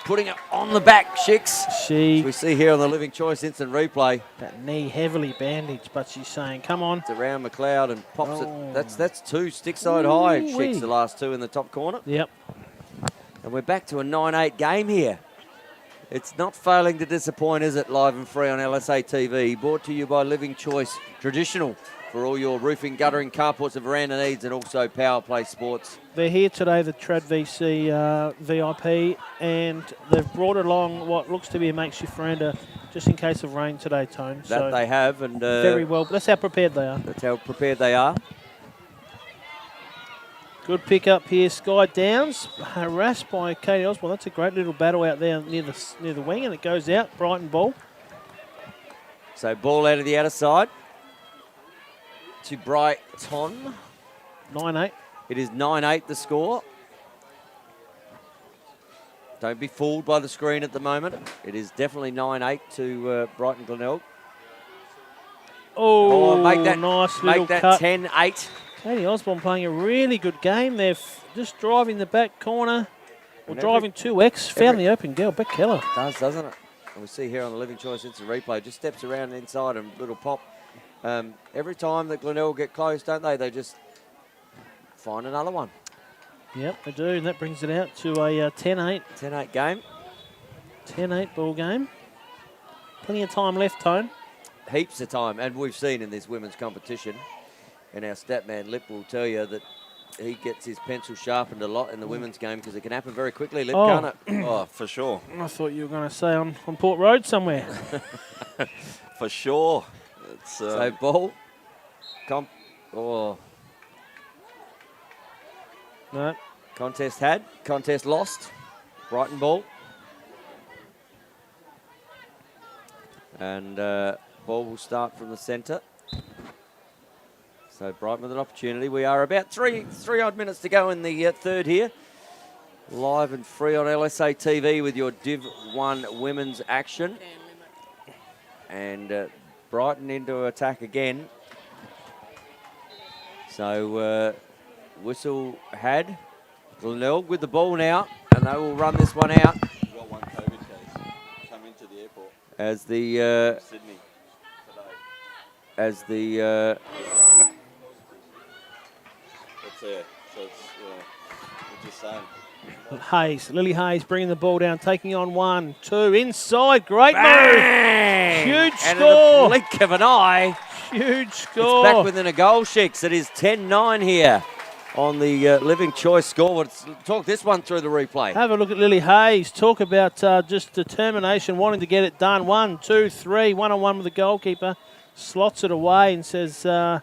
putting it on the back, Shicks. She, We see here on the Living Choice instant replay. that knee heavily bandaged, but she's saying, come on. It's around McLeod and pops Oh. it. That's two stick side high, Ooh-wee. Shicks, the last two in the top corner. Yep. And we're back to a 9-8 game here. It's not failing to disappoint, is it? Live and free on LSA TV. Brought to you by Living Choice Traditional for all your roofing, guttering, carports and veranda needs, and also Power Play Sports. They're here today, the Trad VC VIP, and they've brought along what looks to be a makeshift veranda just in case of rain today, Tone. That So they have, and very well. That's how prepared they are. that's how prepared they are. Good pick up here, Sky Downs, harassed by Katie Osborne. That's a great little battle out there near the wing, and it goes out. Brighton ball. So ball out of the outer side to Brighton. 9-8. It is 9-8 the score. Don't be fooled by the screen at the moment. It is definitely 9-8 to Brighton Glenelg. Oh, make that nice little make that cut. 10-8. Katie Osborne playing a really good game. They're just driving the back corner, or And driving 2X. Found the open girl, Beck Keller. Doesn't it? And we see here on the Living Choice instant replay, just steps around inside and little pop. Every time that Glenelg get close, don't they? They just find another one. Yep, they do, and that brings it out to a 10-8. 10-8 game. 10-8 ball game. Plenty of time left, Tone. Heaps of time, and we've seen in this women's competition, and our stat man Lip will tell you that he gets his pencil sharpened a lot in the women's game because it can happen very quickly, Lip, Oh. can't it? Oh, for sure. I thought you were going to say on Port Road somewhere. For sure. It's, So ball. No. Contest had, contest lost. Brighton ball. And ball will start from the centre. So Brighton with an opportunity. We are about three odd minutes to go in the third here. Live and free on LSA TV with your Div 1 women's action. And Brighton into attack again. So whistle had. Glenelg with the ball now, and they will run this one out. We've got one COVID case come into the airport. As the Sydney today. as the It's there. So it's, we're just saying. Hayes, Lily Hayes bringing the ball down, taking on 1, 2, inside. Great bang! Huge and score. in the blink of an eye, move. Huge it's score. back within a goal, Shicks. It is 10-9 here on the Living Choice scoreboard. Talk this one through the replay. Have a look at Lily Hayes. Talk about just determination, wanting to get it done. 1, 2, 3, one-on-one with the goalkeeper. Slots it away and says to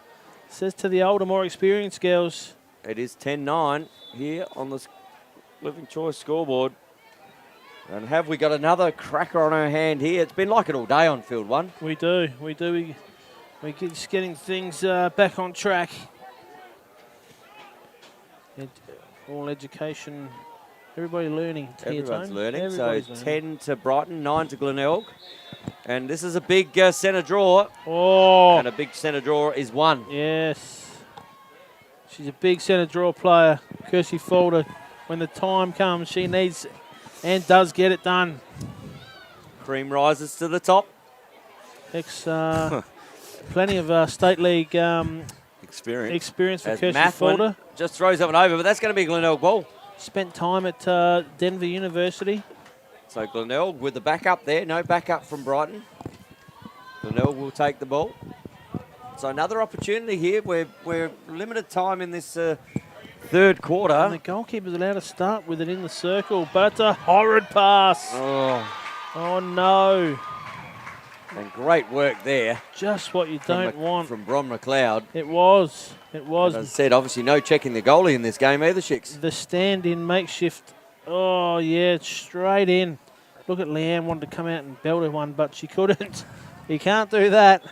the older, more experienced girls. It is 10-9 here on the Living Choice scoreboard. And have we got another cracker on our hand here? It's been like it all day on field one. We do. We're just getting things back on track. All education, everybody learning. Everyone's learning. Everybody's So learning. 10 to Brighton, 9 to Glenelg. And this is a big centre draw. Oh, And a big centre draw is 1. yes. She's a big centre draw player, Kirsty Folder. When the time comes, she needs and does get it done. Cream rises to the top. Plenty of State League Experience. experience for As Kirsty Mathwin Folder. just throws that one over, but that's going to be Glenelg ball. Spent time at Denver University. So Glenelg with the backup there. No backup from Brighton. Glenelg will take the ball. So another opportunity here. We're limited time in this third quarter. And the goalkeeper's allowed to start with it in the circle, but it's a horrid pass. Oh no. And great work there. Just what you don't want. From Bron McLeod. It was. As I said, obviously no checking the goalie in this game either, Shicks. The stand-in makeshift. Oh, yeah, straight in. Look at Leanne, wanted to come out and belt her one, but she couldn't. You can't do that.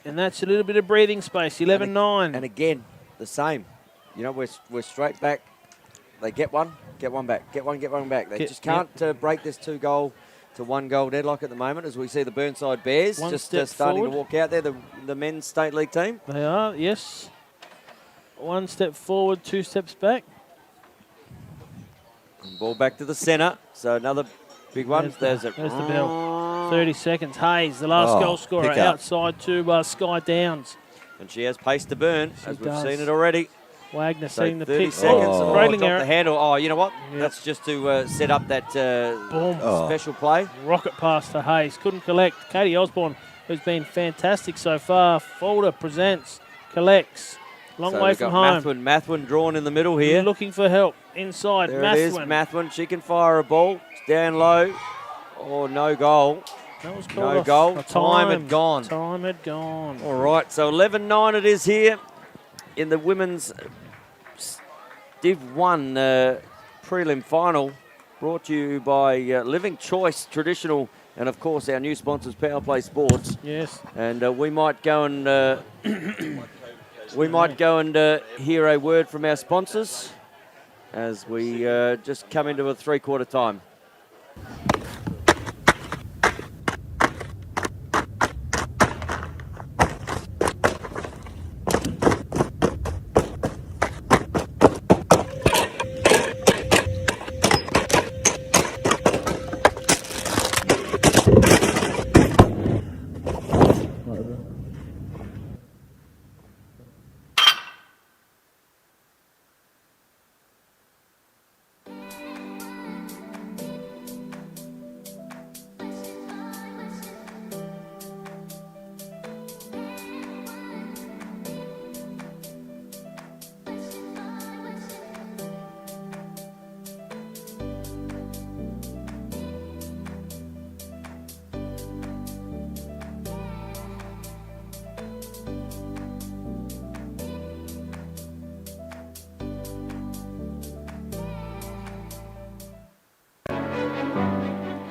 And that's a little bit of breathing space, 11-9. And again, the same. you know, we're straight back. They get one back, get one back. They just can't break this 2-goal to 1-goal deadlock at the moment, as we see the Burnside Bears just starting to walk out there, the men's state league team. They are, yes. 1 step forward, 2 steps back. And ball back to the centre, so another big one. There's the bell. 30 seconds. Hayes, the last goal scorer, outside to Sky Downs. And she has pace to burn, as we've seen it already. Wagner So seeing the 30 pick. seconds. Trailing Drop error. the handle. Oh, you know what? That's just to set up that special play. Rocket pass to Hayes. Couldn't collect. Katie Osborne, who's been fantastic so far. Folder presents, collects. Long way from home. Mathwin drawn in the middle here. Looking for help. Inside, there it is, Mathwin. She can fire a ball. It's down low. Oh, no goal. That was called no off. goal. Time had gone. Time had gone. All right, so 11-9 it is here in the women's Div 1 prelim final, brought to you by Living Choice Traditional, and of course our new sponsors, Power Play Sports. Yes. And we might go and hear a word from our sponsors as we just come into a 3/4 time.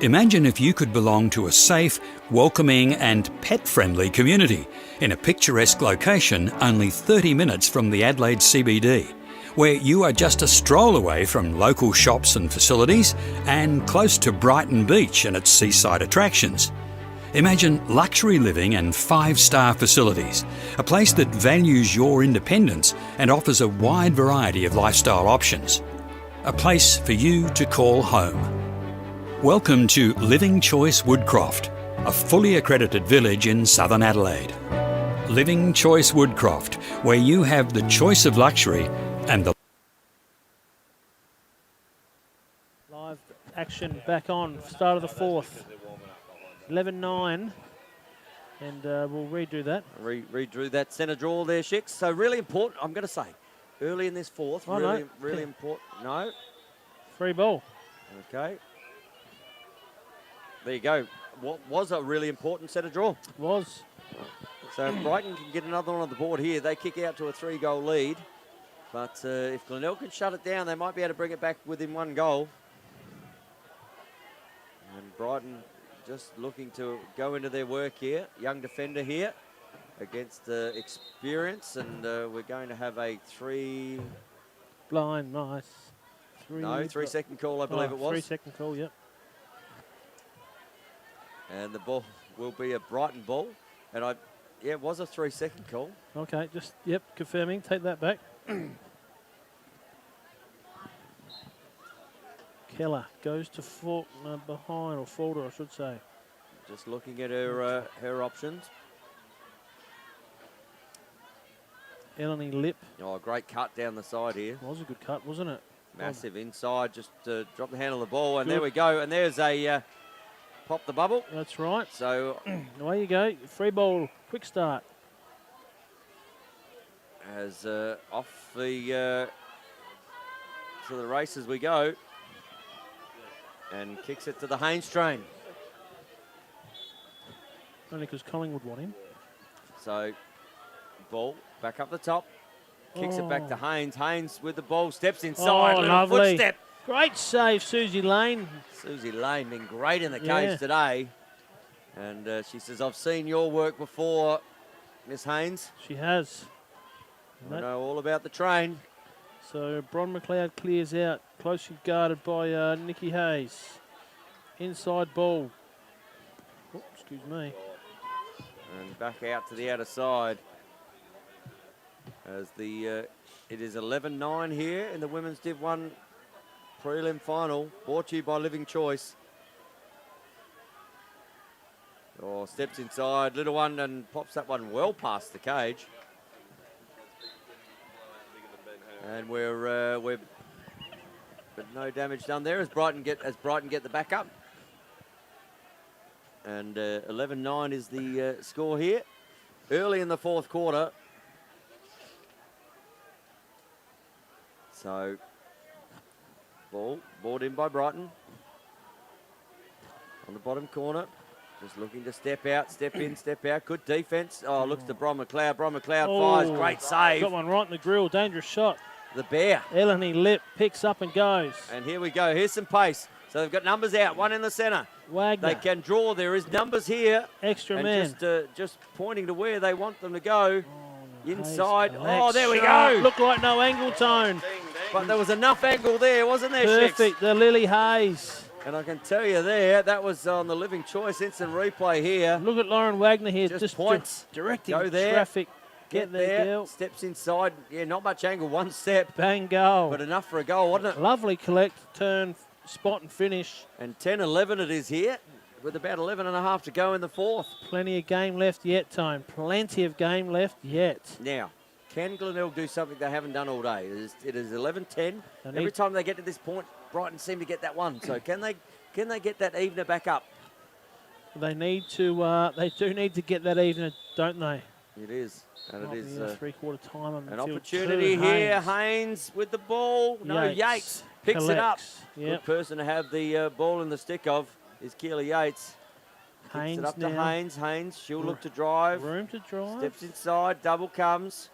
Imagine if you could belong to a safe, welcoming and pet-friendly community in a picturesque location only 30 minutes from the Adelaide CBD, where you are just a stroll away from local shops and facilities and close to Brighton Beach and its seaside attractions. Imagine luxury living and 5-star facilities, a place that values your independence and offers a wide variety of lifestyle options. A place for you to call home. Welcome to Living Choice Woodcroft, a fully accredited village in southern Adelaide. Living Choice Woodcroft, where you have the choice of luxury and the live action back on. Start of the 4th. 11-9. And we'll redo that. Redrew that centre draw there, Shix. So really important, I'm going to say, early in this 4th, really important. No. Free ball. Okay. There you go. What was a really important set of draw. Was. So Brighton can get another one on the board here. They kick out to a 3-goal lead. But if Glenelg can shut it down, they might be able to bring it back within 1 goal. And Brighton just looking to go into their work here. Young defender here against experience. And we're going to have a 3... Blind, nice. 3-second call, I believe it was. 3-second call, yep. And the ball will be a Brighton ball. And it was a 3-second call. Okay, confirming. Take that back. Keller goes to behind, or Folder, I should say. Just looking at her options. Eleni Lip. Oh, great cut down the side here. Was a good cut, wasn't it? Massive inside, just drop the handle of the ball, and there we go. And there's a pop the bubble. That's right. So away you go. Free ball, quick start. As off the to the races we go, and kicks it to the Haynes train. Only because Collingwood want him. So ball back up the top, kicks it back to Haynes. Haynes with the ball, steps inside, little lovely. footstep. Great save, Susie Lane. Susie Lane been great in the cage today. And she says, I've seen your work before, Miss Haynes. She has. I know all about the train. So Bron McLeod clears out, closely guarded by Nikki Hayes. Inside ball. Oh, excuse me. And back out to the outer side. As the it is 11-9 here in the Women's Div 1 prelim final, brought to you by Living Choice. Oh, steps inside, little one, and pops that one well past the cage. And we're but no damage done there as Brighton get the backup. And 11-9 is the score here. Early in the fourth quarter. So, ball brought in by Brighton. On the bottom corner. Just looking to step out, step in, step out. Good defence. Oh, looks to Bron McLeod. Bron McLeod fires. Great save. Got one right in the grill. Dangerous shot. The bear. Eleni Lip picks up and goes. And here we go. Here's some pace. So they've got numbers out. One in the centre. Wagner. They can draw. There is numbers here. Extra and man. Just pointing to where they want them to go. No, Inside. Hayes Oh, there we shot. go. Looked like no angle tone. But there was enough angle there, wasn't there, Perfect. Shix? The Lily Hayes. And I can tell you there, that was on the Living Choice instant replay here. Look at Lauren Wagner here. Just points. Directing Go there. traffic. Get there, there. girl. Steps inside. Yeah, not much angle. One step. Bang goal. But enough for a goal, wasn't it? Lovely collect, turn, spot and finish. And 10-11 it is here, with about 11 and a half to go in the fourth. Plenty of game left yet, Tone. Plenty of game left yet. Now, can Glenelg do something they haven't done all day? It is 11-10. Every need- time they get to this point, Brighton seem to get that one. So can they get that evener back up? They need to. They do need to get that even, don't they? It is. And Might it be is a three-quarter time. On an field opportunity two. here. Hayes. Haynes with the ball. No, Yates picks it up. collects. Good Yep. person to have the ball in the stick of is Keely Yates. Picks Haynes it up to now. Haynes. Haynes, she'll look to drive. Room to drive. Steps inside, double comes.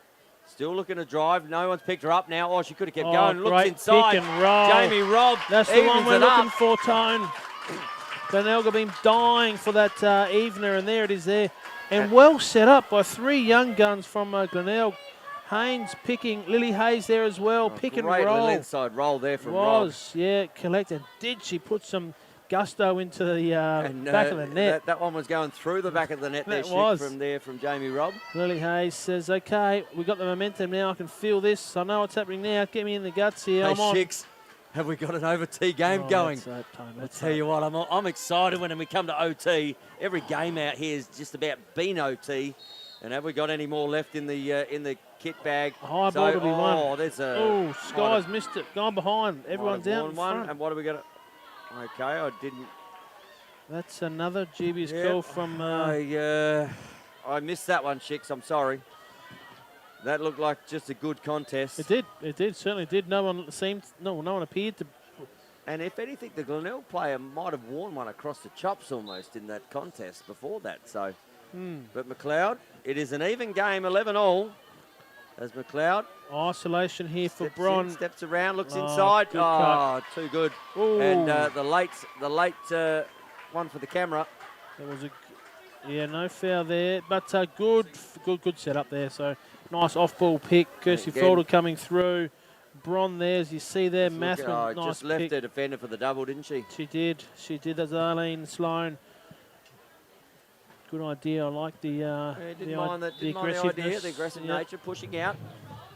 Still looking to drive. No one's picked her up now. Oh, she could have kept Oh, going. Looks great inside. pick and roll. Jamie Robb. That's the one evens we're it up. looking for, Tone. Glenelg have been dying for that evener, and there it is there. And well set up by three young guns from Glenelg. Haynes picking, Lily Hayes there as well, pick and Great roll. little inside roll there from Robb. Yeah, collected. Did she put some gusto into the And, back of the net? That one was going through the back of the net there, That was. from Jamie Robb. Lily Hayes says, okay, we got the momentum now. I can feel this. I know what's happening now. Get me in the guts here. Hey, I'm on. Shix, have we got an OT game Oh, going? let's hope, Tone, I let's tell you hope. what, I'm excited when we come to OT. Every game out here is just about been OT. And have we got any more left in the kit bag? High ball to be won. Oh, there's a. Oh, Sky's missed it. Gone behind. Everyone's out in one. front. And what have we got? Okay, I didn't. That's another dubious Yep. goal from. I missed that one, Shix. I'm sorry. That looked like just a good contest. It did. It did. Certainly did. No one seemed. No one appeared to. And if anything, the Glenelg player might have worn one across the chops almost in that contest before that. So, but McLeod, it is an even game, 11-all. As McLeod Isolation here for steps Bron. in, steps around, looks Oh, inside. good Oh, too good. Ooh. And the late one for the camera. There was a. No foul there, but good setup there. So nice off-ball pick. Kirsty Again. Felder coming through. Bron there, as you see there. Look at- Mathman, nice just left pick. her defender for the double, didn't she? She did. That's Arlene Sloan. Good idea. I like the Didn't mind the idea, the aggressive Yep, nature, pushing out.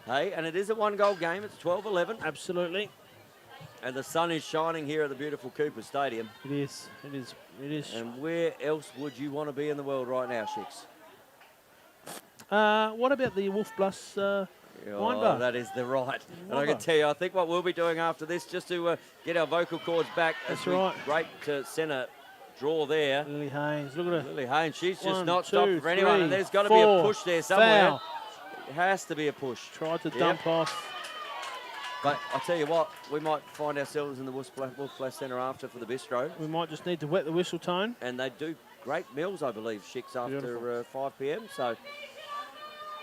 Hey, and it is a one-goal game. It's 12-11. Absolutely. And the sun is shining here at the beautiful Cooper Stadium. It is. It is. It is. And where else would you want to be in the world right now, Shix? What about the Wolf Bluffs wine bar? That is the right. And I Wine can bar. tell you, I think what we'll be doing after this, just to get our vocal cords back. That's right. Great centre draw there. Lily Haynes. Look at her. Lily Haynes, she's just One, not two, stopping for anyone. three, And there's got to be a four. push there somewhere. Foul. It has to be a push. Tried to Yep. dump off. But I'll tell you what, we might find ourselves in the Wolf Flash Centre after for the bistro. We might just need to wet the whistle, Tone. And they do great meals, I believe, Shix, after Beautiful. 5 p.m. So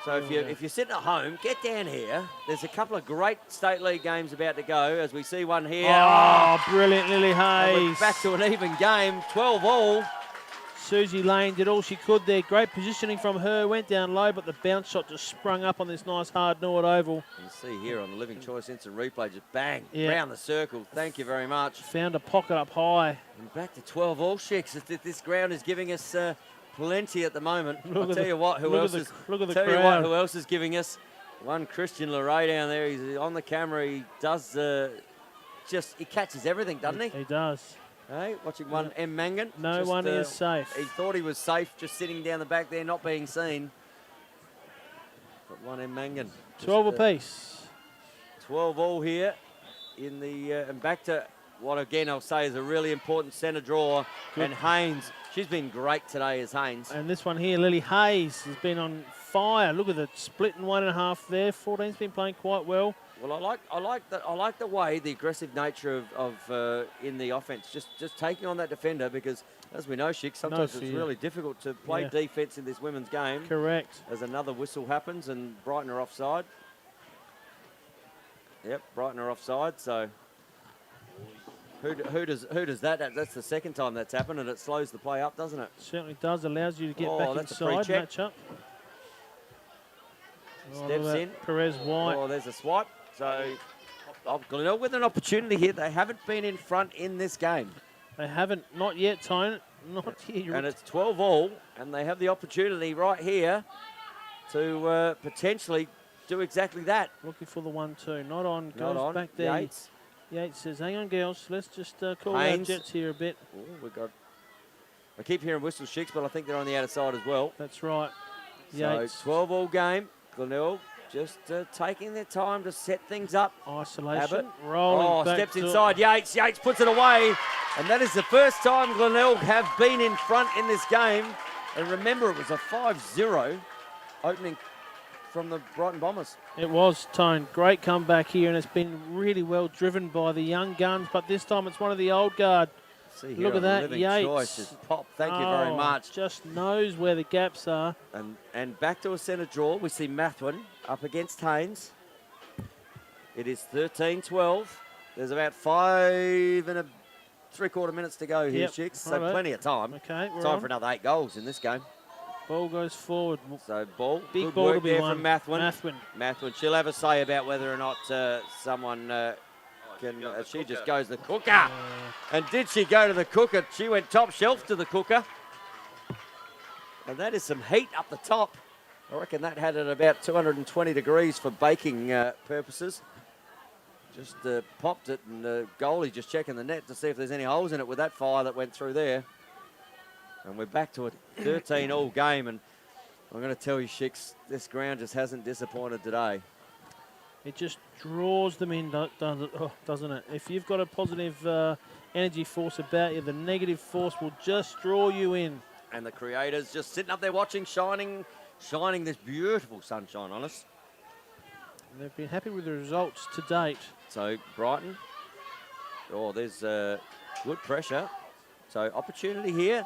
if you're sitting at home, get down here. There's a couple of great State League games about to go, as we see one here. Oh, brilliant, Lily And we're Hayes. back to an even game, 12-all. Susie Lane did all she could there. Great positioning from her. Went down low, but the bounce shot just sprung up on this nice hard Nord oval. You see here on the Living Choice instant replay, just bang, Yeah. round the circle. Thank you very much. Found a pocket up high. And back to 12 all, Shicks. This ground is giving us plenty at the moment. Look I'll at tell the- you what, look at the tell you what, crowd. who else is giving us? One Christian Leray down there. He's on the camera. He does he catches everything, doesn't he? He does. Hey, watching one M. Mangan. No Just, one is safe. He thought he was safe, just sitting down the back there, not being seen. But one M. Mangan. 12 apiece. 12 all here in the and back to what again I'll say is a really important centre draw. Good. And Haynes, she's been great today as Haynes. And this one here, Lily Hayes, has been on fire. Look at the split in 1.5 there. 14's been playing quite well. Well, I like the way the aggressive nature of in the offense, just taking on that defender because as we know, Shick, sometimes it's fear. really difficult to play Yeah. defence in this women's game. Correct. As another whistle happens and Brighton are offside. Yep, Brighton are offside. So who does that? That's the second time that's happened, and it slows the play up, doesn't it? Certainly does. Allows you to get back that's a free inside, check. match up. Steps look at that. in. Perez White. Oh, there's a swipe. So Glenelg with an opportunity here. They haven't been in front in this game. They haven't, not yet, Tone. Not yet. And it's 12 all, and they have the opportunity right here to potentially do exactly that. Looking for the 1-2. Not on. Not Goes on. back there. Yates. Yates says, hang on, girls. Let's just call our Haynes. Jets here a bit. Oh, I keep hearing whistle Shicks, but I think they're on the outer side as well. That's right. So Yates. 12 all game. Glenelg just taking their time to set things up. Isolation. Abbott. Rolling back steps to- inside. Yates puts it away. And that is the first time Glenelg have been in front in this game. And remember, it was a 5-0 opening from the Brighton Bombers. It was, Tone. Great comeback here, and it's been really well driven by the young guns, but this time it's one of the old guard. See here Look at on that, Living Yates. Choice just pop. Thank you very Oh, much. Just knows where the gaps are. And back to a centre draw. We see Mathwin up against Haynes. It is 13-12. There's about 5 3/4 minutes to go here, Yep, Chicks. So righto. plenty of time. Okay, we're Time on. for another 8 goals in this game. Ball goes forward. So ball, Big good ball work to be there won. from Mathwin. Mathwin. Mathwin. She'll have a say about whether or not someone can. She just goes the cooker. And did she go to the cooker? She went top shelf to the cooker. And that is some heat up the top. I reckon that had it about 220 degrees for baking purposes. Just popped it, and the goalie just checking the net to see if there's any holes in it with that fire that went through there. And we're back to a 13-all game, and I'm going to tell you, Shicks, this ground just hasn't disappointed today. It just draws them in, doesn't it? If you've got a positive energy force about you, the negative force will just draw you in. And the creators just sitting up there watching, shining this beautiful sunshine on us. And they've been happy with the results to date. So Brighton, there's good pressure. So opportunity here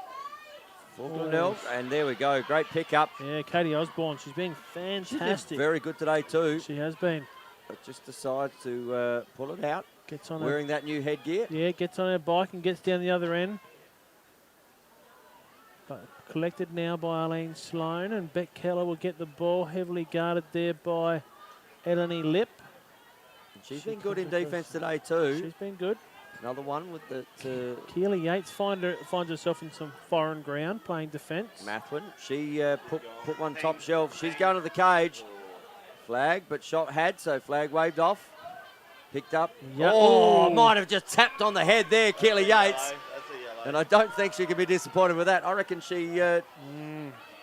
for Glenelg, and there we go. Great pickup. Yeah, Katie Osborne, she's been She's fantastic. been very good today too. She has been. But just decides to pull it out. Gets on Wearing that new headgear. Yeah, gets on her bike and gets down the other end. But collected now by Arlene Sloan, and Beck Keller will get the ball, heavily guarded there by Eleni Lip. She's She been good in comes across- defence today too. She's been good. Another one with the Keely Yates finds herself in some foreign ground playing defence. Mathwin. She put one top shelf. She's going to the cage. Flag, but shot had, so flag waved off. Picked up. Yep. Oh, Oh. might have just tapped on the head there, Keely Yates. And I don't think she can be disappointed with that. I reckon she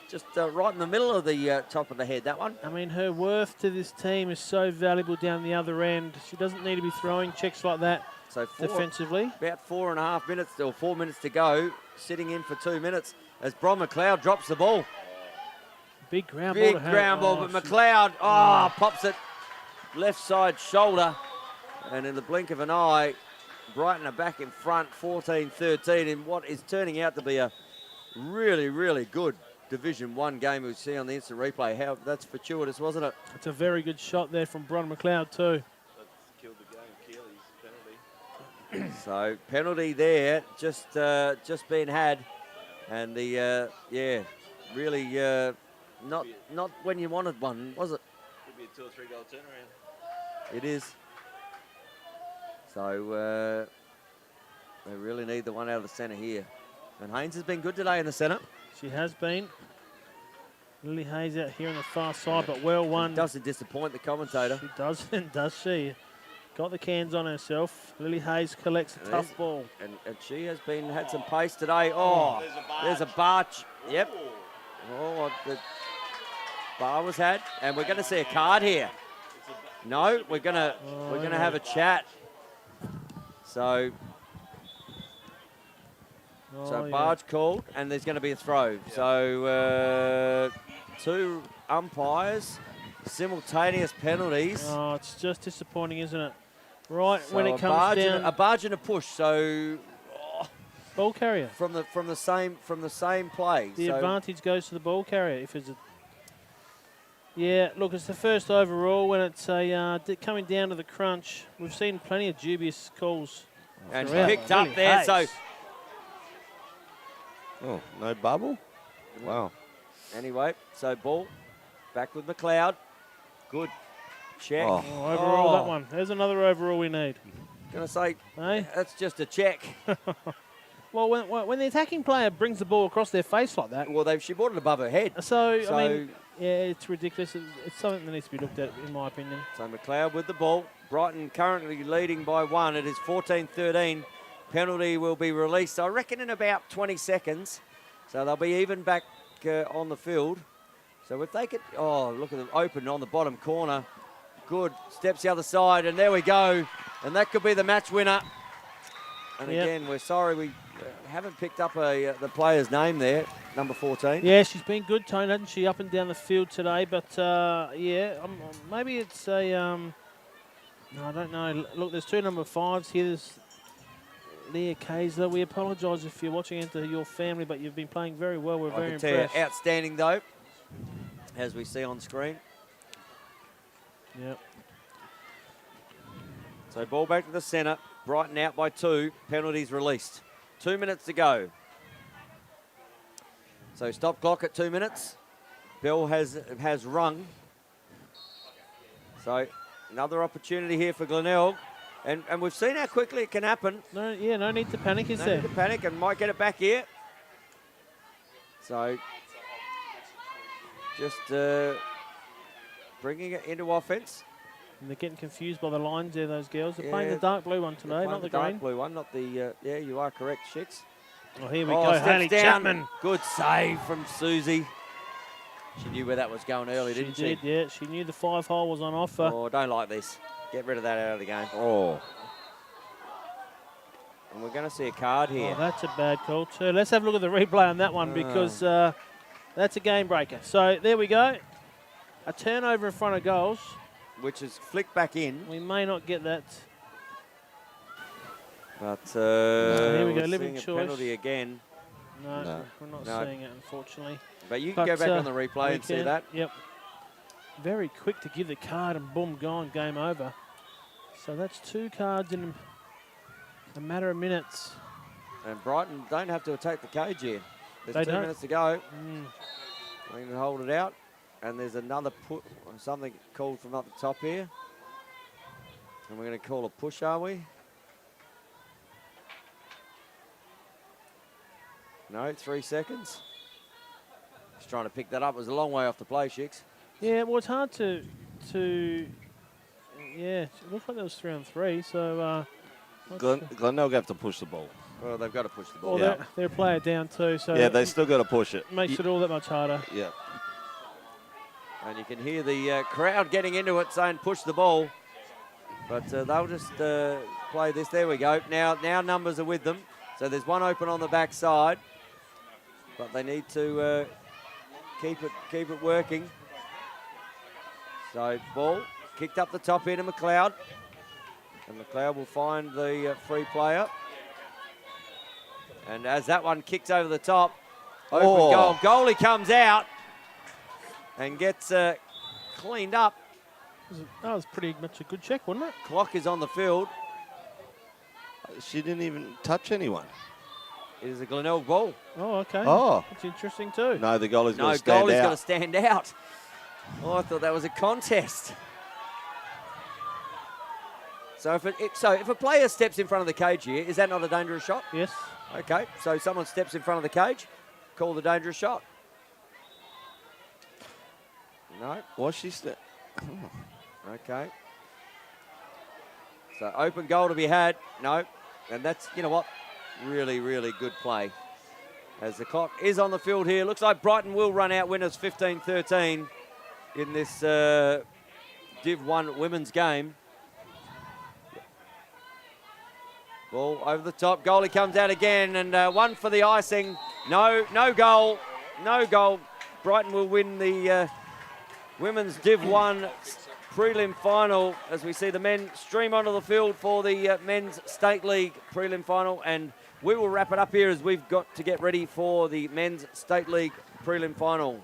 just right in the middle of the top of the head, that one. I mean, her worth to this team is so valuable down the other end. She doesn't need to be throwing checks like that So defensively. about 4.5 minutes, or 4 minutes to go, sitting in for 2 minutes as Bron McLeod drops the ball. Big ground ball. Big to have. ground ball, Oh, but she- McLeod, pops it left side shoulder. And in the blink of an eye, Brighton are back in front, 14-13, in what is turning out to be a really, really good Division 1 game we see on the instant replay. How that's fortuitous, wasn't it? It's a very good shot there from Bron McLeod too. That's killed the game. Keely's penalty. So penalty there, just been had. And the, really not when you wanted one, was it? Could be a 2 or 3 goal turnaround. It is. So they really need the one out of the centre here. And Haynes has been good today in the centre. She has been. Lily Hayes out here on the far side, but well won. Doesn't disappoint the commentator. She doesn't, does she? Got the cans on herself. Lily Hayes collects a tough ball. And she has had some pace today. Oh, there's a barge. Yep. Oh, the bar was had. And we're going to see a card here. No, we're going to have a chat. So barge called, and there's going to be a throw. Yeah. So 2 umpires, simultaneous penalties. Oh, it's just disappointing, isn't it? Right So when it comes down, a barge and a push. So ball carrier from the same play. The advantage goes to the ball carrier if it's a. Yeah, look, it's the first overall when it's a coming down to the crunch. We've seen plenty of dubious calls. And picked up there, Hayes. so. Oh, no bubble? Wow. Anyway, so ball back with McLeod. Good check. Oh, overall, that one. There's another overall we need. Gonna say, Hey? that's just a check. Well, when the attacking player brings the ball across their face like that. Well, she brought it above her head. So I mean, yeah, it's ridiculous. It's something that needs to be looked at, in my opinion. So McLeod with the ball. Brighton currently leading by 1. It is 14-13. Penalty will be released, I reckon, in about 20 seconds. So they'll be even back on the field. So if they could, look at them open on the bottom corner. Good, steps the other side, and there we go. And that could be the match winner. And again, we're sorry we haven't picked up the player's name there, number 14. Yeah, she's been good, Tone, hasn't she, up and down the field today. But, maybe it's a... no, I don't know. Look, there's 2 number 5s here. There's Leah Kaiser. We apologise if you're watching into your family, but you've been playing very well. We're very impressed. Outstanding, though, as we see on screen. Yep. So ball back to the centre. Brighton out by 2. Penalties released. 2 minutes to go. So stop clock at 2 minutes. Bell has rung. So another opportunity here for Glenelg. And we've seen how quickly it can happen. No need to panic, is there? No need to panic, and might get it back here. So just bringing it into offence. And they're getting confused by the lines there, those girls. They're playing the dark blue one today, not the green. Dark blue one, not the... yeah, you are correct, Shix. Oh, here we go, Haley Chapman. Good save from Susie. She knew where that was going early, didn't she? She did, yeah. She knew the 5-hole was on offer. Oh, don't like this. Get rid of that out of the game. Oh. And we're going to see a card here. Oh, that's a bad call too. Let's have a look at the replay on that one because that's a game breaker. So there we go. A turnover in front of goals. Which is flicked back in. We may not get that. But here we go, we're living seeing choice. a penalty again. No, we're not seeing it, unfortunately. But you can go back on the replay and see that. Yep. Very quick to give the card and boom, gone, game over. So that's 2 cards in a matter of minutes. And Brighton don't have to attack the cage here. There's They 2 don't. minutes to go. They can hold it out. And there's another something called from up the top here. And we're going to call a push, are we? No, 3 seconds. Just trying to pick that up. It was a long way off the play, Shix. Yeah, well, it's hard to yeah, it looks like there was 3 on 3, so... Glenelg have to push the ball. Well, they've got to push the ball. Well, they're a player down too, so... Yeah, they still got to push it. Makes it all that much harder. Yeah. And you can hear the crowd getting into it saying push the ball. But they'll just play this. There we go. Now numbers are with them. So there's 1 open on the back side. But they need to keep it working. So ball kicked up the top here to McLeod. And McLeod will find the free player. And as that one kicks over the top, open goal. Goalie comes out and gets cleaned up. That was pretty much a good check, wasn't it? Clock is on the field. She didn't even touch anyone. It is a Glenelg ball. Oh, okay. Oh. That's interesting too. No, the goalie's got No, to stand goalie's out. got to stand out. Oh, I thought that was a contest. So if a player steps in front of the cage here, is that not a dangerous shot? Yes. Okay, so someone steps in front of the cage, call the dangerous shot. No. Was she Okay. So open goal to be had. No. And that's, you know what, really, really good play. As the clock is on the field here. Looks like Brighton will run out winners 15-13 in this Div 1 women's game. Ball over the top. Goalie comes out again, and one for the icing. No goal. No goal. Brighton will win the women's Div 1 prelim final as we see the men stream onto the field for the men's state league prelim final, and we will wrap it up here as we've got to get ready for the men's state league prelim final.